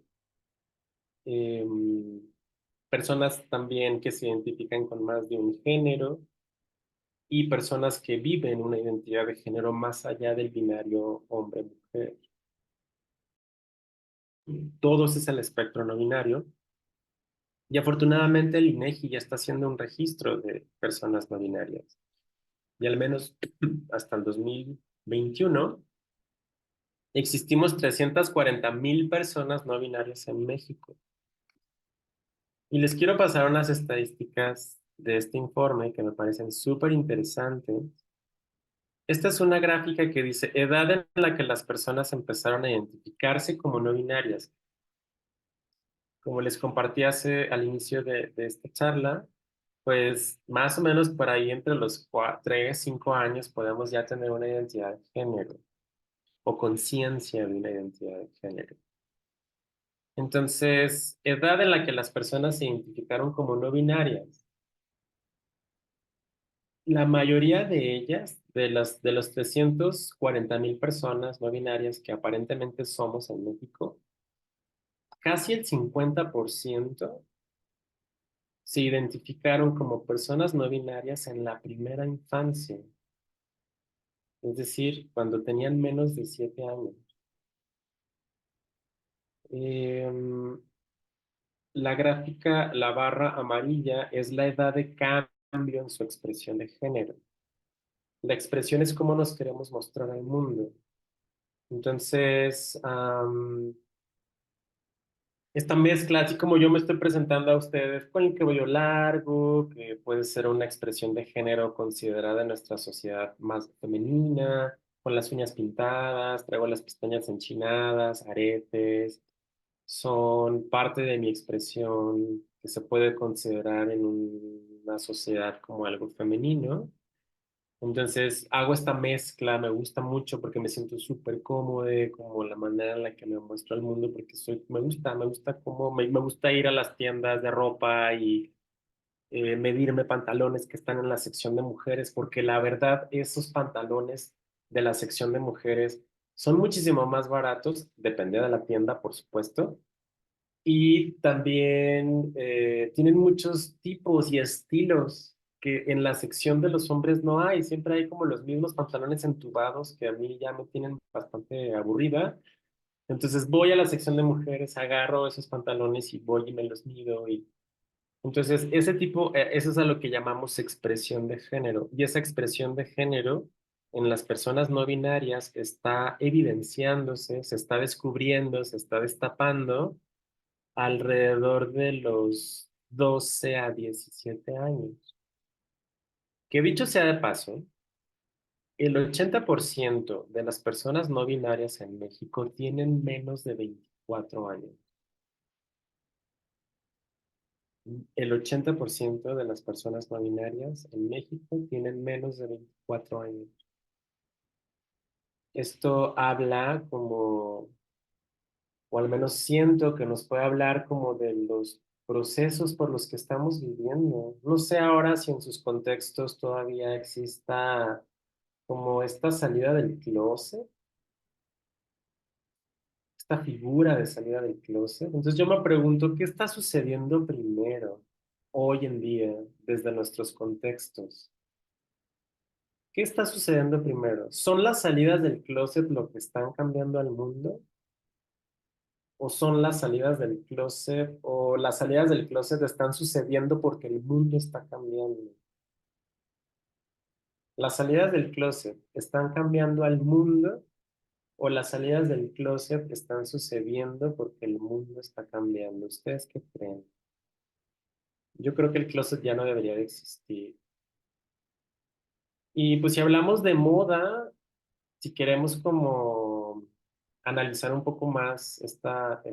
Em, Personas también que se identifican con más de un género y personas que viven una identidad de género más allá del binario hombre-mujer. Todos es el espectro no binario. Y afortunadamente el INEGI ya está haciendo un registro de personas no binarias. Y al menos hasta el 2021 existimos 340,000 personas no binarias en México. Y les quiero pasar unas estadísticas de este informe que me parecen súper interesantes. Esta es una gráfica que dice edad en la que las personas empezaron a identificarse como no binarias. Como les compartí al inicio de esta charla, pues más o menos por ahí entre los 3, 5 años podemos ya tener una identidad de género o conciencia de una identidad de género. Entonces, edad en la que las personas se identificaron como no binarias. La mayoría de ellas, de los 340,000 personas no binarias que aparentemente somos en México, casi el 50% se identificaron como personas no binarias en la primera infancia, es decir, cuando tenían menos de 7 años. Em, la gráfica, la barra amarilla, es la edad de cambio en su expresión de género. La expresión es cómo nos queremos mostrar al mundo. Entonces, esta mezcla, así como yo me estoy presentando a ustedes con el cabello largo, que puede ser una expresión de género considerada en nuestra sociedad más femenina, con las uñas pintadas, traigo las pestañas enchinadas, aretes, son parte de mi expresión que se puede considerar en una sociedad como algo femenino. Entonces hago esta mezcla, me gusta mucho porque me siento súper cómodo, como la manera en la que me muestro al mundo, porque me gusta me gusta ir a las tiendas de ropa y medirme pantalones que están en la sección de mujeres, porque la verdad esos pantalones de la sección de mujeres son muchísimo más baratos, depende de la tienda, por supuesto, y también tienen muchos tipos y estilos que en la sección de los hombres no hay. Siempre hay como los mismos pantalones entubados que a mí ya me tienen bastante aburrida. Entonces voy a la sección de mujeres, agarro esos pantalones y voy y me los mido. Y entonces ese tipo, eso es a lo que llamamos expresión de género. Y esa expresión de género en las personas no binarias está evidenciándose, se está descubriendo, se está destapando alrededor de los 12 a 17 años. Que dicho sea de paso, el 80% de las personas no binarias en México tienen menos de 24 años. El 80% de las personas no binarias en México tienen menos de 24 años. esto habla como, o al menos siento que nos puede hablar como de los procesos por los que estamos viviendo. No sé ahora si en sus contextos todavía exista como esta salida del closet, esta figura de salida del closet. Entonces yo me pregunto, ¿qué está sucediendo primero hoy en día desde nuestros contextos? ¿Qué está sucediendo primero? ¿Son las salidas del closet lo que están cambiando al mundo? ¿O son las salidas del closet? ¿O las salidas del closet están sucediendo porque el mundo está cambiando? ¿Las salidas del closet están cambiando al mundo? ¿O las salidas del closet están sucediendo porque el mundo está cambiando? ¿Ustedes qué creen? Yo creo que el closet ya no debería de existir. Y pues si hablamos de moda, si queremos como analizar un poco más esta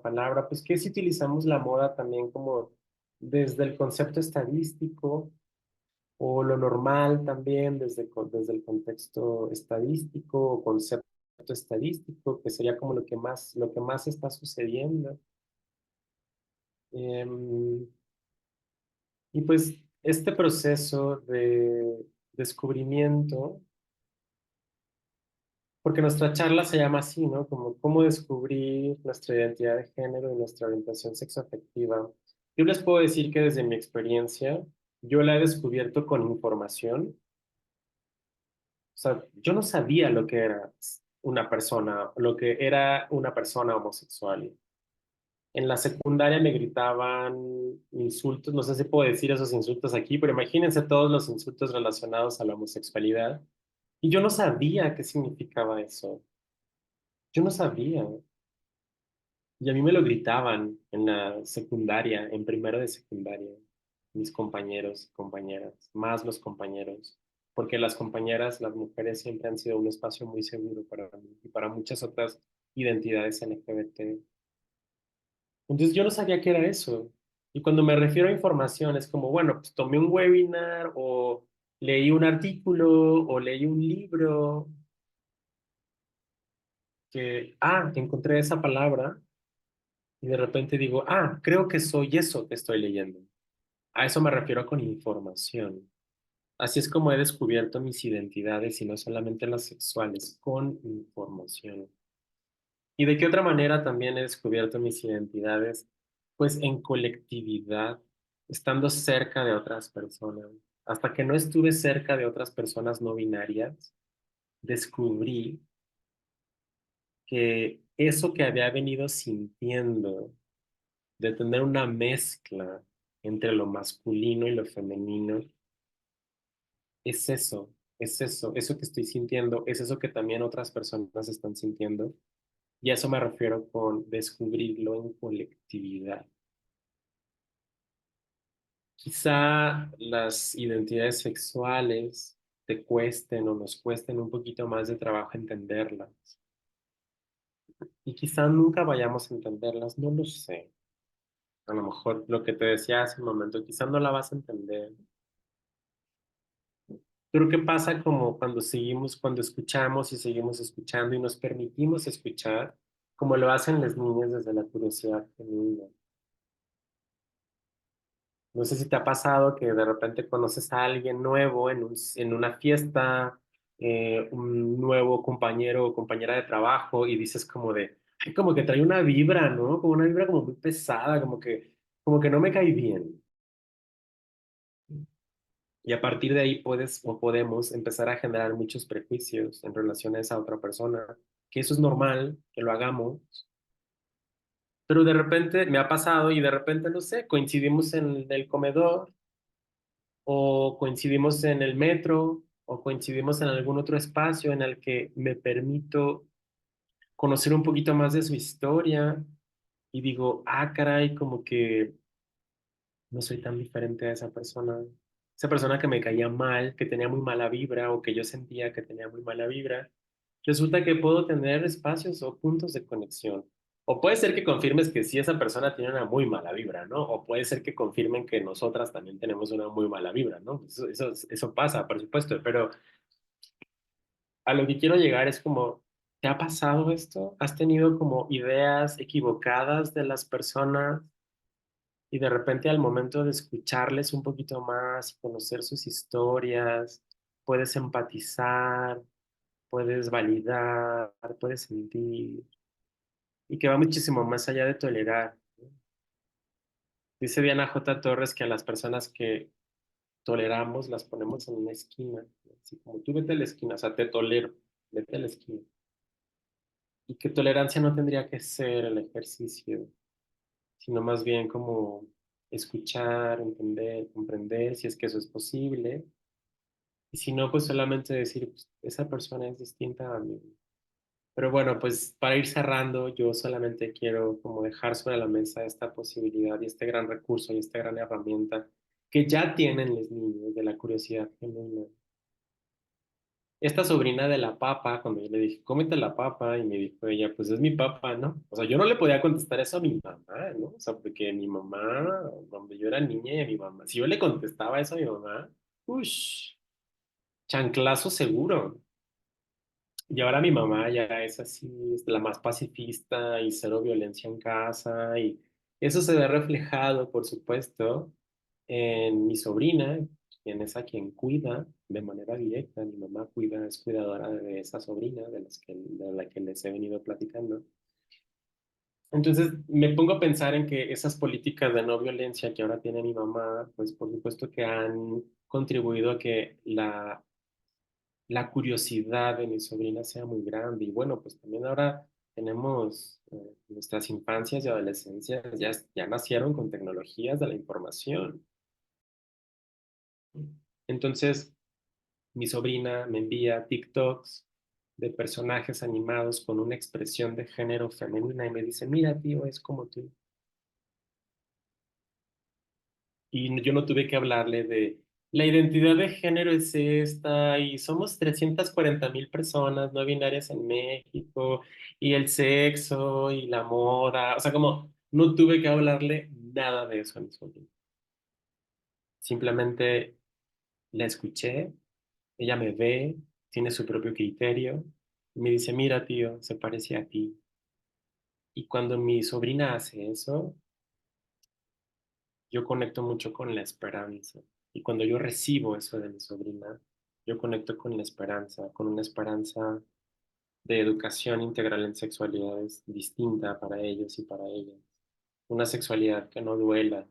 palabra, pues que si utilizamos la moda también como desde el concepto estadístico o lo normal también desde el contexto estadístico o concepto estadístico, que sería como lo que más está sucediendo. Em, y pues este proceso de descubrimiento, porque nuestra charla se llama así, ¿no? Como cómo descubrir nuestra identidad de género y nuestra orientación sexoafectiva. Yo les puedo decir que desde mi experiencia, yo la he descubierto con información. O sea, yo no sabía lo que era una persona, lo que era una persona homosexual. En la secundaria me gritaban insultos, no sé si puedo decir esos insultos aquí, pero imagínense todos los insultos relacionados a la homosexualidad. Y yo no sabía qué significaba eso. Yo no sabía. Y a mí me lo gritaban en la secundaria, en primero de secundaria, mis compañeros y compañeras, más los compañeros, porque las compañeras, las mujeres siempre han sido un espacio muy seguro para mí y para muchas otras identidades LGBT. Entonces yo no sabía qué era eso. Y cuando me refiero a información, es como, bueno, pues tomé un webinar o leí un artículo o leí un libro que, encontré esa palabra y de repente digo, creo que soy eso que estoy leyendo. A eso me refiero con información. Así es como he descubierto mis identidades y no solamente las sexuales, con información. ¿Y de qué otra manera también he descubierto mis identidades? Pues en colectividad, estando cerca de otras personas. Hasta que no estuve cerca de otras personas no binarias, descubrí que eso que había venido sintiendo, de tener una mezcla entre lo masculino y lo femenino, eso que estoy sintiendo, es eso que también otras personas están sintiendo. Y a eso me refiero con descubrirlo en colectividad. Quizá las identidades sexuales te cuesten o nos cuesten un poquito más de trabajo entenderlas. Y quizá nunca vayamos a entenderlas, no lo sé. A lo mejor lo que te decía hace un momento, quizá no la vas a entender. Pero ¿qué pasa como cuando seguimos, cuando escuchamos y seguimos escuchando y nos permitimos escuchar, como lo hacen las niñas desde la curiosidad genuina? No sé si te ha pasado que de repente conoces a alguien nuevo en una fiesta, un nuevo compañero o compañera de trabajo y dices como de, "Ay, como que trae una vibra, ¿no? Como una vibra como muy pesada, como que no me cae bien". Y a partir de ahí puedes o podemos empezar a generar muchos prejuicios en relación a esa otra persona, que eso es normal, que lo hagamos, pero de repente me ha pasado y de repente, no sé, coincidimos en el comedor o coincidimos en el metro o coincidimos en algún otro espacio en el que me permito conocer un poquito más de su historia y digo, caray, como que no soy tan diferente a esa persona que me caía mal, que tenía muy mala vibra o que yo sentía que tenía muy mala vibra. Resulta que puedo tener espacios o puntos de conexión. O puede ser que confirmes que sí, esa persona tiene una muy mala vibra, ¿no? O puede ser que confirmen que nosotras también tenemos una muy mala vibra, ¿no? Eso pasa, por supuesto, pero a lo que quiero llegar es como, ¿te ha pasado esto? ¿Has tenido como ideas equivocadas de las personas y de repente al momento de escucharles un poquito más, conocer sus historias, puedes empatizar, puedes validar, puedes sentir y que va muchísimo más allá de tolerar, ¿no? Dice Diana J. Torres que a las personas que toleramos las ponemos en una esquina, ¿no? Así como tú vete a la esquina, o sea, te tolero, vete a la esquina. Y que tolerancia no tendría que ser el ejercicio, sino más bien como escuchar, entender, comprender, si es que eso es posible. Y si no, pues solamente decir, pues, esa persona es distinta a mí. Pero bueno, pues para ir cerrando, yo solamente quiero como dejar sobre la mesa esta posibilidad y este gran recurso y esta gran herramienta que ya tienen los niños de la curiosidad genuina. Esta sobrina de la papa, cuando yo le dije, cómete la papa, y me dijo ella, pues es mi papa, ¿no? O sea, yo no le podía contestar eso a mi mamá, ¿no? O sea, porque mi mamá, cuando yo era niña, y a mi mamá, si yo le contestaba eso a mi mamá, uff, chanclazo seguro. Y ahora mi mamá ya es así, es la más pacifista y cero violencia en casa. Y eso se ve reflejado, por supuesto, en mi sobrina, quien es a quien cuida de manera directa. Mi mamá cuida, es cuidadora de esa sobrina de la que les he venido platicando. Entonces me pongo a pensar en que esas políticas de no violencia que ahora tiene mi mamá, pues por supuesto que han contribuido a que la curiosidad de mi sobrina sea muy grande. Y bueno, pues también ahora tenemos nuestras infancias y adolescencias, ya nacieron con tecnologías de la información. Entonces, mi sobrina me envía TikToks de personajes animados con una expresión de género femenina y me dice, mira, tío, es como tú. Y yo no tuve que hablarle de la identidad de género es esta y somos 340,000 personas no binarias en México y el sexo y la moda, o sea, como no tuve que hablarle nada de eso a mi sobrina. Simplemente la escuché, ella me ve, tiene su propio criterio y me dice, mira, tío, se parece a ti. Y cuando mi sobrina hace eso, yo conecto mucho con la esperanza. Y cuando yo recibo eso de mi sobrina, yo conecto con la esperanza, con una esperanza de educación integral en sexualidades distinta para ellos y para ellas. Una sexualidad que no duela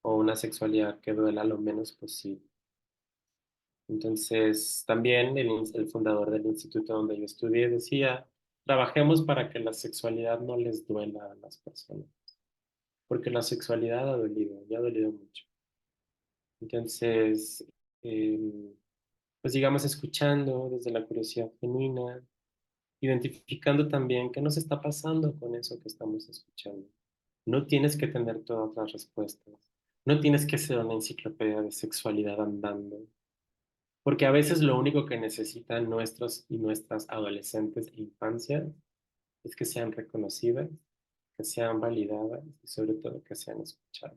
o una sexualidad que duela lo menos posible. Entonces, también el fundador del instituto donde yo estudié decía, trabajemos para que la sexualidad no les duela a las personas, porque la sexualidad ha dolido, ya ha dolido mucho. Entonces, eh, pues digamos, escuchando desde la curiosidad genuina, identificando también qué nos está pasando con eso que estamos escuchando. No tienes que tener todas las respuestas. No tienes que ser una enciclopedia de sexualidad andando, porque a veces lo único que necesitan nuestros y nuestras adolescentes e infancias es que sean reconocidas, que sean validadas y sobre todo que sean escuchadas.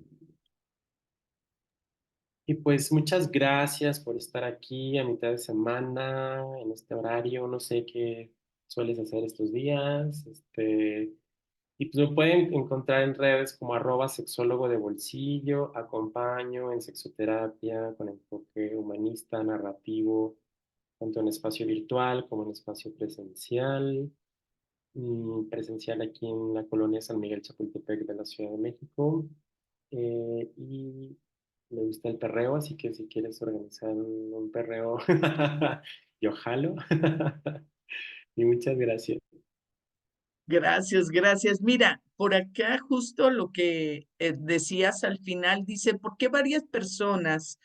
Y pues muchas gracias por estar aquí a mitad de semana, en este horario. No sé qué sueles hacer estos días. Y pues me pueden encontrar en redes como @sexólogo de bolsillo. Acompaño en sexoterapia con enfoque humanista, narrativo, tanto en espacio virtual como en espacio presencial. Presencial aquí en la colonia San Miguel Chapultepec de la Ciudad de México. Y me gusta el perreo, así que si quieres organizar un perreo, yo jalo. Y muchas gracias. Gracias, gracias. Mira, por acá justo lo que decías al final dice, ¿por qué varias personas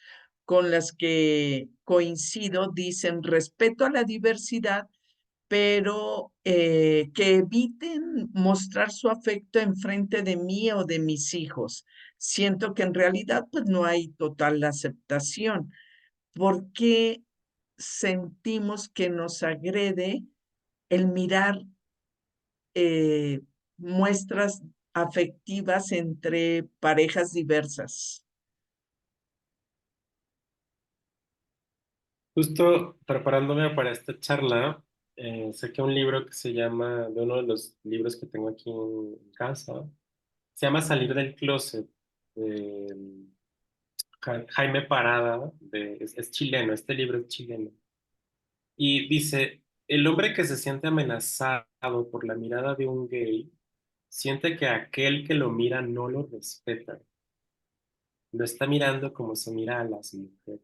con las que coincido dicen respeto a la diversidad, pero que eviten mostrar su afecto en frente de mí o de mis hijos? Siento que en realidad pues no hay total aceptación. ¿Por qué sentimos que nos agrede el mirar eh, muestras afectivas entre parejas diversas? Justo preparándome para esta charla, saqué un libro que se llama, de uno de los libros que tengo aquí en casa, se llama Salir del Closet, de Jaime Parada, es chileno, este libro es chileno. Y dice, el hombre que se siente amenazado por la mirada de un gay, siente que aquel que lo mira no lo respeta, lo está mirando como se mira a las mujeres.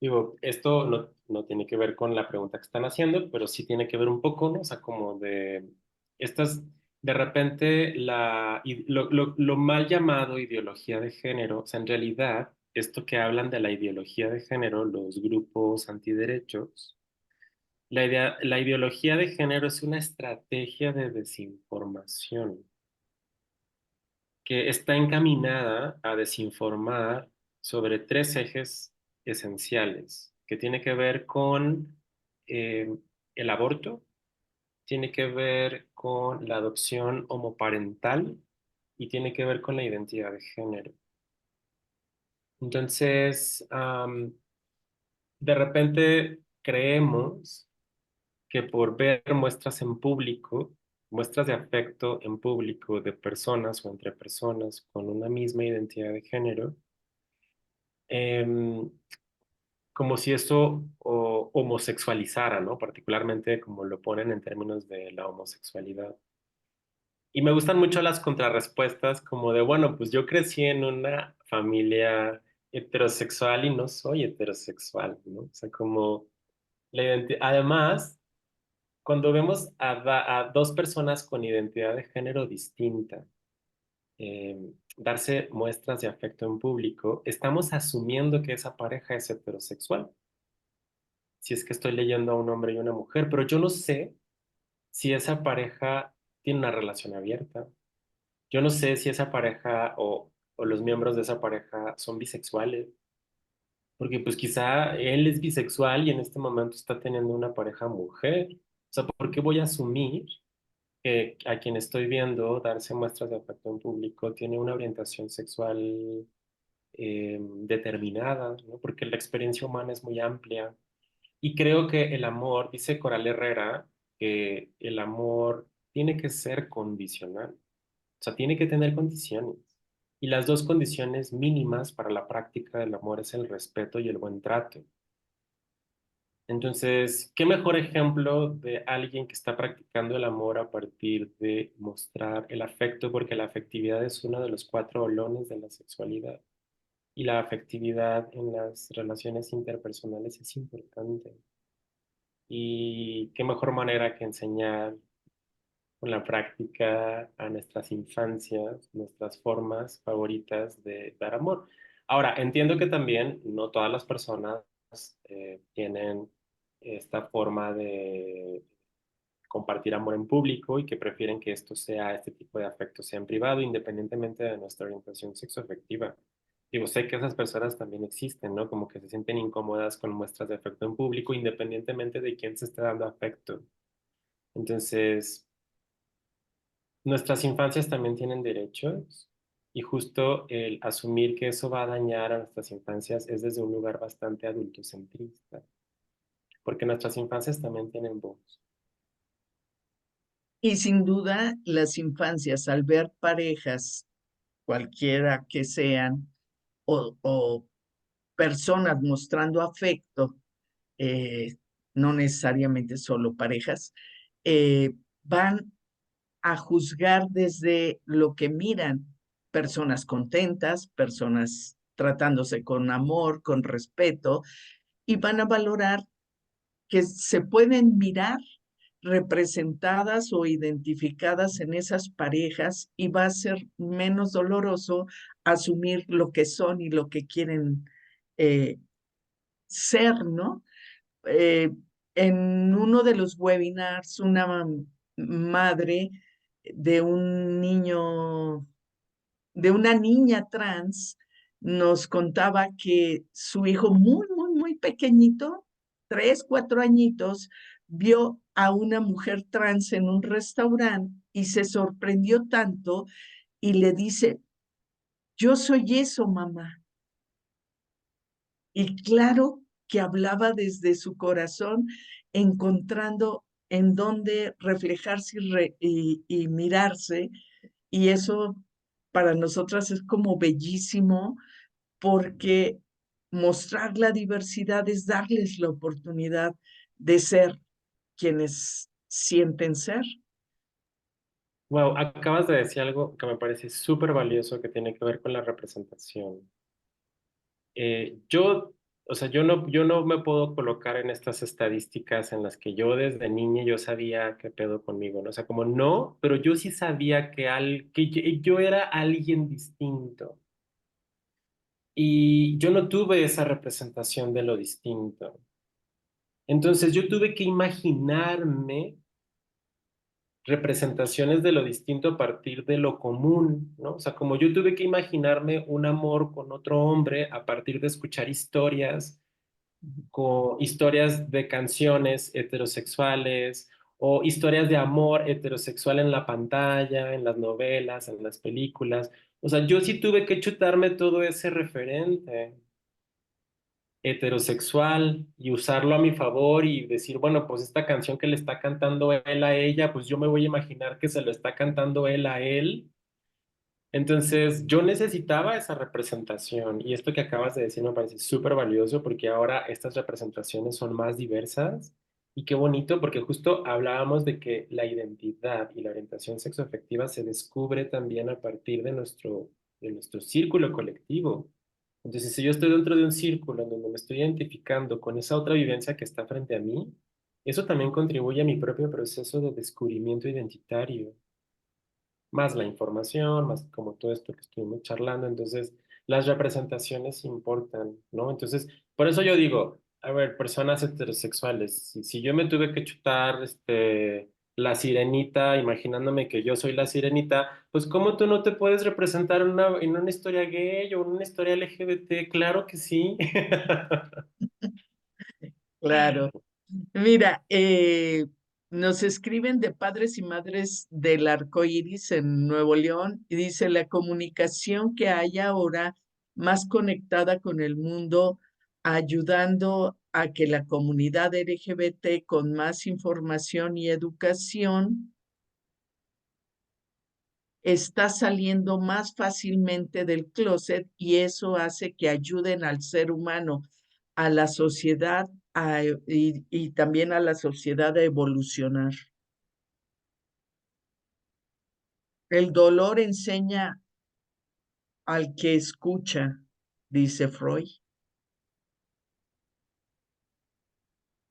Digo, esto no tiene que ver con la pregunta que están haciendo, pero sí tiene que ver un poco, ¿no? O sea, como de estas, de repente, lo mal llamado ideología de género, o sea, en realidad, esto que hablan de la ideología de género, los grupos antiderechos, la ideología de género es una estrategia de desinformación que está encaminada a desinformar sobre tres ejes esenciales, que tiene que ver con eh, el aborto, tiene que ver con la adopción homoparental y tiene que ver con la identidad de género. Entonces, de repente creemos que por ver muestras en público, muestras de afecto en público de personas o entre personas con una misma identidad de género, em, como si eso homosexualizara, ¿no? Particularmente como lo ponen en términos de la homosexualidad. Y me gustan mucho las contrarrespuestas como de, bueno, pues yo crecí en una familia heterosexual y no soy heterosexual, ¿no? O sea, como la identidad. Además, cuando vemos a dos personas con identidad de género distinta, darse muestras de afecto en público, estamos asumiendo que esa pareja es heterosexual. Si es que estoy leyendo a un hombre y una mujer, pero yo no sé si esa pareja tiene una relación abierta. Yo no sé si esa pareja o los miembros de esa pareja son bisexuales, porque pues quizá él es bisexual y en este momento está teniendo una pareja mujer. O sea, ¿por qué voy a asumir que a quien estoy viendo darse muestras de afecto en público tiene una orientación sexual determinada, ¿no? Porque la experiencia humana es muy amplia. Y creo que el amor, dice Coral Herrera, que el amor tiene que ser condicional, o sea, tiene que tener condiciones. Y las dos condiciones mínimas para la práctica del amor es el respeto y el buen trato. Entonces, ¿qué mejor ejemplo de alguien que está practicando el amor a partir de mostrar el afecto? Porque la afectividad es uno de los cuatro olones de la sexualidad. Y la afectividad en las relaciones interpersonales es importante. Y qué mejor manera que enseñar con la práctica a nuestras infancias, nuestras formas favoritas de dar amor. Ahora, entiendo que también no todas las personas tienen esta forma de compartir amor en público y que prefieren que esto sea, este tipo de afecto sea en privado, independientemente de nuestra orientación sexoafectiva. Digo, sé que esas personas también existen, ¿no? Como que se sienten incómodas con muestras de afecto en público, independientemente de quién se esté dando afecto. Entonces, nuestras infancias también tienen derechos y justo el asumir que eso va a dañar a nuestras infancias es desde un lugar bastante adultocentrista, porque nuestras infancias también tienen voz. Y sin duda, las infancias, al ver parejas, cualquiera que sean, o personas mostrando afecto, eh, no necesariamente solo parejas, van a juzgar desde lo que miran, personas contentas, personas tratándose con amor, con respeto, y van a valorar que se pueden mirar representadas o identificadas en esas parejas y va a ser menos doloroso asumir lo que son y lo que quieren eh, ser, ¿no? Eh, en uno de los webinars, una madre de un niño, de una niña trans, nos contaba que su hijo muy pequeñito, 3, 4 añitos, vio a una mujer trans en un restaurante y se sorprendió tanto y le dice, yo soy eso, mamá. Y claro que hablaba desde su corazón, encontrando en dónde reflejarse y mirarse. Y eso para nosotras es como bellísimo porque mostrar la diversidad es darles la oportunidad de ser quienes sienten ser. Wow, acabas de decir algo que me parece súper valioso que tiene que ver con la representación. Yo, o sea, yo no me puedo colocar en estas estadísticas en las que yo desde niña yo sabía qué pedo conmigo, ¿no? O sea, como no, pero yo sí sabía que yo era alguien distinto. Y yo no tuve esa representación de lo distinto. Entonces yo tuve que imaginarme representaciones de lo distinto a partir de lo común, ¿no? O sea, como yo tuve que imaginarme un amor con otro hombre a partir de escuchar historias, con historias de canciones heterosexuales o historias de amor heterosexual en la pantalla, en las novelas, en las películas. O sea, yo sí tuve que chutarme todo ese referente heterosexual y usarlo a mi favor y decir, bueno, pues esta canción que le está cantando él a ella, pues yo me voy a imaginar que se lo está cantando él a él. Entonces, yo necesitaba esa representación y esto que acabas de decir me parece súper valioso porque ahora estas representaciones son más diversas y qué bonito porque justo hablábamos de que la identidad y la orientación sexoafectiva se descubre también a partir de nuestro círculo colectivo. Entonces, si yo estoy dentro de un círculo en donde me estoy identificando con esa otra vivencia que está frente a mí, eso también contribuye a mi propio proceso de descubrimiento identitario, más la información, más como todo esto que estuvimos charlando. Entonces, las representaciones importan, ¿no? Entonces, por eso yo digo, a ver, personas heterosexuales, si yo me tuve que chutar la sirenita, imaginándome que yo soy la sirenita, pues ¿cómo tú no te puedes representar en una historia gay o en una historia LGBT? Claro que sí. Claro. Mira, nos escriben de padres y madres del arco iris en Nuevo León y dice la comunicación que hay ahora más conectada con el mundo, ayudando a que la comunidad LGBT con más información y educación está saliendo más fácilmente del closet y eso hace que ayuden al ser humano, a la sociedad y también a la sociedad a evolucionar. El dolor enseña al que escucha, dice Freud.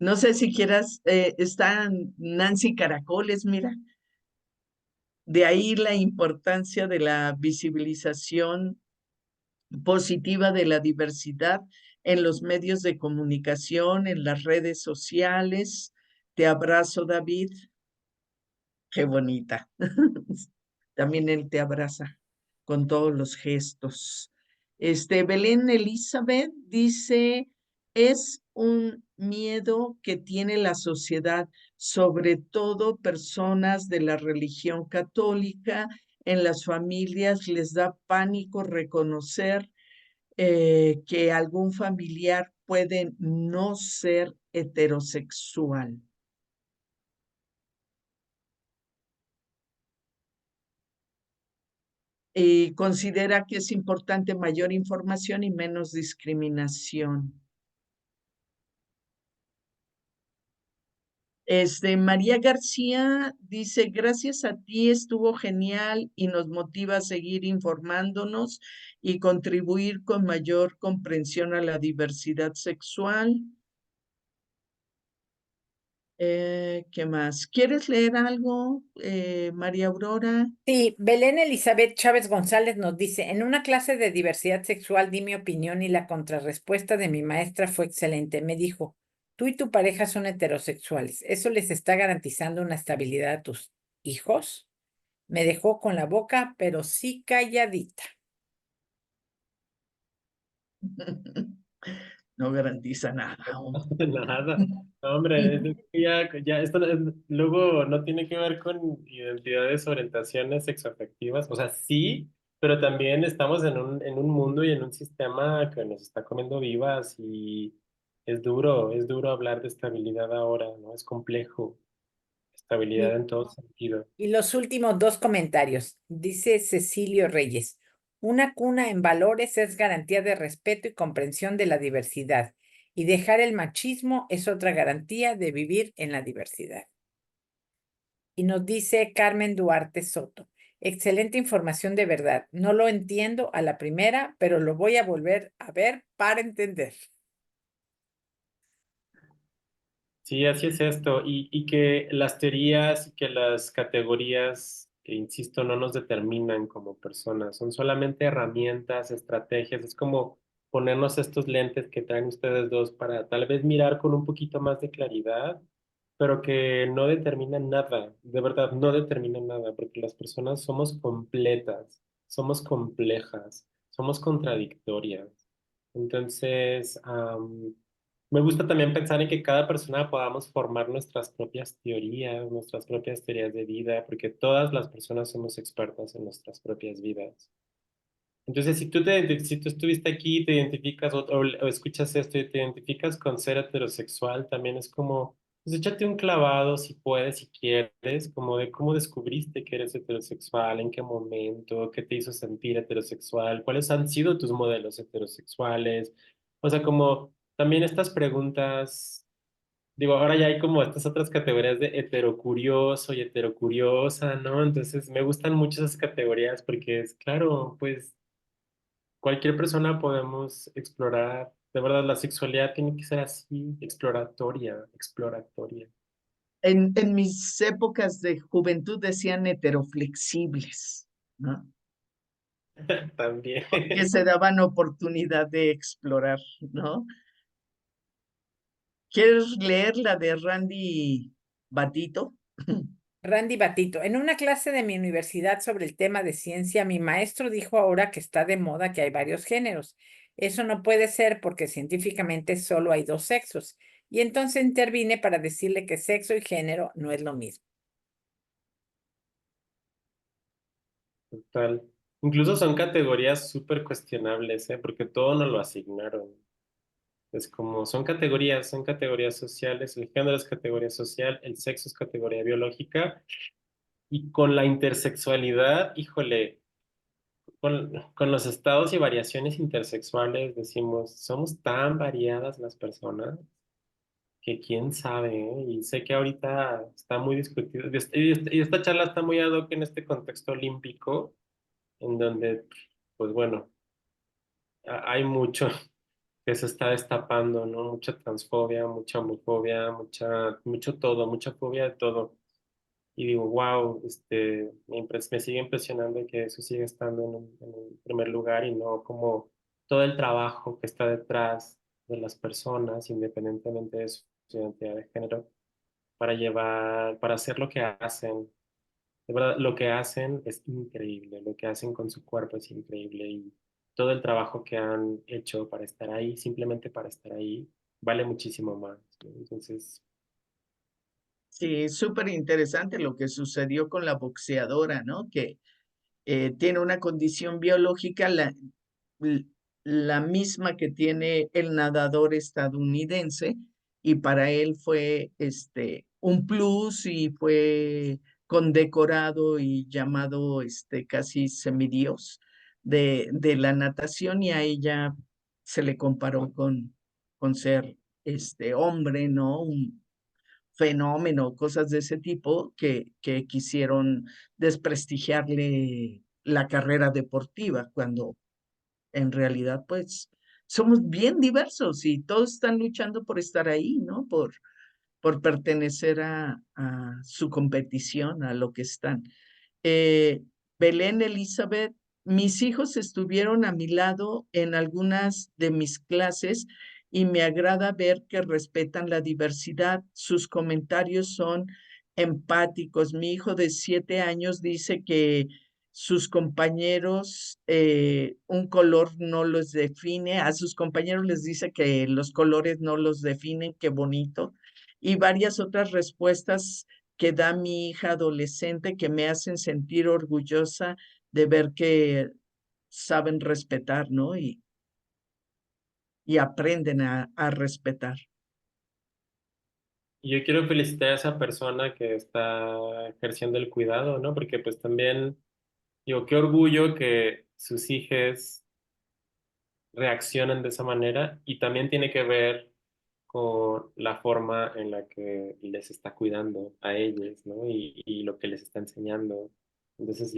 No sé si quieras, está Nancy Caracoles, mira, de ahí la importancia de la visibilización positiva de la diversidad en los medios de comunicación, en las redes sociales. Te abrazo, David. Qué bonita. También él te abraza con todos los gestos. Belén Elizabeth dice, es un miedo que tiene la sociedad, sobre todo personas de la religión católica. En las familias les da pánico reconocer que algún familiar puede no ser heterosexual. Y considera que es importante mayor información y menos discriminación. María García dice, gracias a ti estuvo genial y nos motiva a seguir informándonos y contribuir con mayor comprensión a la diversidad sexual. ¿Qué más? ¿Quieres leer algo, María Aurora? Sí, Belén Elizabeth Chávez González nos dice, en una clase de diversidad sexual di mi opinión y la contrarrespuesta de mi maestra fue excelente. Me dijo, tú y tu pareja son heterosexuales. ¿Eso les está garantizando una estabilidad a tus hijos? Me dejó con la boca, pero sí calladita. No garantiza nada. Nada. No, hombre, ya esto luego no tiene que ver con identidades, orientaciones sexoafectivas. O sea, sí, pero también estamos en un mundo y en un sistema que nos está comiendo vivas y es duro hablar de estabilidad ahora, ¿no? Es complejo, estabilidad Y, en todo sentido. y los últimos dos comentarios. Dice Cecilio Reyes, una cuna en valores es garantía de respeto y comprensión de la diversidad, y dejar el machismo es otra garantía de vivir en la diversidad. Y nos dice Carmen Duarte Soto, excelente información de verdad. No lo entiendo a la primera, pero lo voy a volver a ver para entender. Sí, así es esto. Y que las teorías y que las categorías, que insisto, no nos determinan como personas, son solamente herramientas, estrategias. Es como ponernos estos lentes que traen ustedes dos para tal vez mirar con un poquito más de claridad, pero que no determinan nada, de verdad, no determinan nada, porque las personas somos completas, somos complejas, somos contradictorias. Entonces, me gusta también pensar en que cada persona podamos formar nuestras propias teorías de vida, porque todas las personas somos expertas en nuestras propias vidas. Entonces, si tú estuviste aquí y te identificas o escuchas esto y te identificas con ser heterosexual, también es como, pues échate un clavado si puedes, si quieres, como de cómo descubriste que eres heterosexual, en qué momento, qué te hizo sentir heterosexual, cuáles han sido tus modelos heterosexuales. O sea, como también estas preguntas, digo, ahora ya hay como estas otras categorías de heterocurioso y heterocuriosa, ¿no? Entonces, me gustan mucho esas categorías porque es claro, pues cualquier persona podemos explorar. De verdad, la sexualidad tiene que ser así, exploratoria, exploratoria. En mis épocas de juventud decían heteroflexibles, ¿no? También. Porque se daban oportunidad de explorar, ¿no? ¿Quieres leer la de Randy Batito? Randy Batito, en una clase de mi universidad sobre el tema de ciencia, mi maestro dijo ahora que está de moda que hay varios géneros. Eso no puede ser porque científicamente solo hay dos sexos. Y entonces intervine para decirle que sexo y género no es lo mismo. Total. Incluso son categorías súper cuestionables, ¿eh? Porque todo nos lo asignaron. Es como, son categorías sociales, el género es categoría social, el sexo es categoría biológica, y con la intersexualidad, híjole, con los estados y variaciones intersexuales decimos, somos tan variadas las personas que quién sabe, ¿eh? Y sé que ahorita está muy discutido, y esta charla está muy ad hoc en este contexto olímpico, en donde, pues bueno, hay mucho que se está destapando, ¿no? Mucha transfobia, mucha homofobia, mucho todo, mucha fobia de todo. Y digo, wow, me sigue impresionando que eso sigue estando en un primer lugar y no como todo el trabajo que está detrás de las personas, independientemente de su identidad de género, para hacer lo que hacen. De verdad, lo que hacen es increíble, lo que hacen con su cuerpo es increíble y todo el trabajo que han hecho para estar ahí, simplemente para estar ahí, vale muchísimo más, ¿no? Entonces, Sí, súper interesante lo que sucedió con la boxeadora, ¿no? Que tiene una condición biológica l- la misma que tiene el nadador estadounidense y para él fue un plus y fue condecorado y llamado casi semidios de la natación y a ella se le comparó con ser hombre, ¿no? Un fenómeno, cosas de ese tipo que quisieron desprestigiarle la carrera deportiva, cuando en realidad pues somos bien diversos y todos están luchando por estar ahí, ¿no? Por pertenecer a su competición, a lo que están. Eh, Belén Elizabeth, mis hijos estuvieron a mi lado en algunas de mis clases y me agrada ver que respetan la diversidad. Sus comentarios son empáticos. Mi hijo de 7 años dice que sus compañeros, un color no los define, a sus compañeros les dice que los colores no los definen, qué bonito, y varias otras respuestas que da mi hija adolescente que me hacen sentir orgullosa de ver que saben respetar, ¿no? y aprenden a respetar. Y yo quiero felicitar a esa persona que está ejerciendo el cuidado, ¿no? Porque pues también, digo, qué orgullo que sus hijos reaccionen de esa manera y también tiene que ver con la forma en la que les está cuidando a ellos, ¿no? Y lo que les está enseñando. Entonces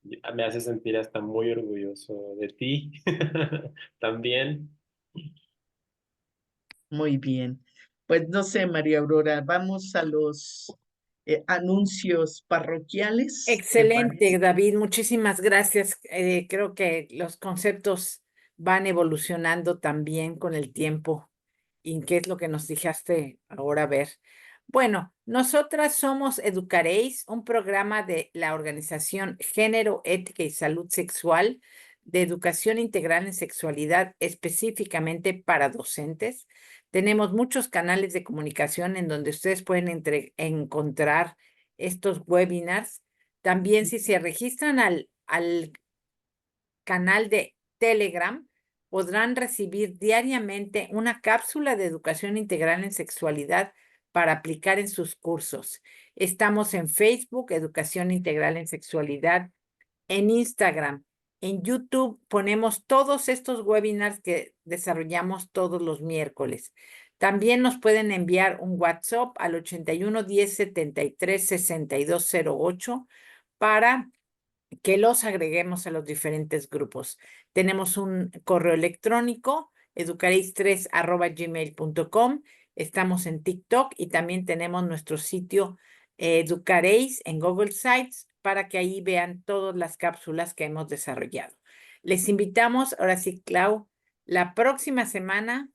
me hace sentir hasta muy orgulloso de ti también. Muy bien. Pues no sé, María Aurora, vamos a los anuncios parroquiales, ¿te Excelente, parece? David. Muchísimas gracias. Creo que los conceptos van evolucionando también con el tiempo. ¿Y qué es lo que nos dejaste ahora ver? Bueno, nosotras somos Educaréis, un programa de la organización Género, Ética y Salud Sexual de educación integral en sexualidad específicamente para docentes. Tenemos muchos canales de comunicación en donde ustedes pueden encontrar estos webinars. También si se registran al canal de Telegram, podrán recibir diariamente una cápsula de educación integral en sexualidad para aplicar en sus cursos. Estamos en Facebook, Educación Integral en Sexualidad, en Instagram, en YouTube ponemos todos estos webinars que desarrollamos todos los miércoles. También nos pueden enviar un WhatsApp al 81 10 73 6208 para que los agreguemos a los diferentes grupos. Tenemos un correo electrónico, educareis3@gmail.com. Estamos en TikTok y también tenemos nuestro sitio Educareis en Google Sites para que ahí vean todas las cápsulas que hemos desarrollado. Les invitamos, ahora sí, Clau, la próxima semana.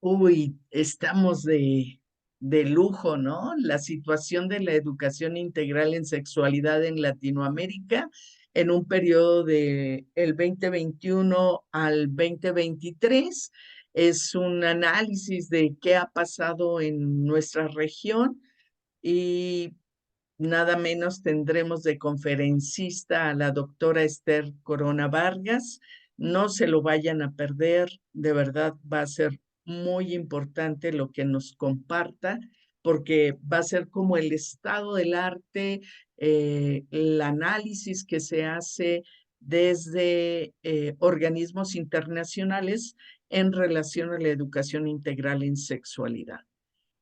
Uy, estamos de lujo, ¿no? La situación de la educación integral en sexualidad en Latinoamérica en un periodo de el 2021 al 2023 es un análisis de qué ha pasado en nuestra región y nada menos tendremos de conferencista a la doctora Esther Corona Vargas. No se lo vayan a perder, de verdad va a ser muy importante lo que nos comparta, porque va a ser como el estado del arte, el análisis que se hace desde organismos internacionales en relación a la educación integral en sexualidad.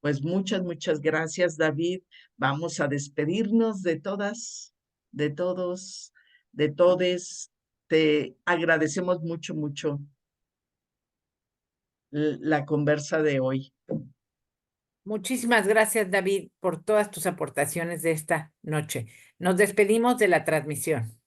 Pues muchas, muchas gracias, David. Vamos a despedirnos de todas, de todos, de todes. Te agradecemos mucho, mucho la conversa de hoy. Muchísimas gracias, David, por todas tus aportaciones de esta noche. Nos despedimos de la transmisión.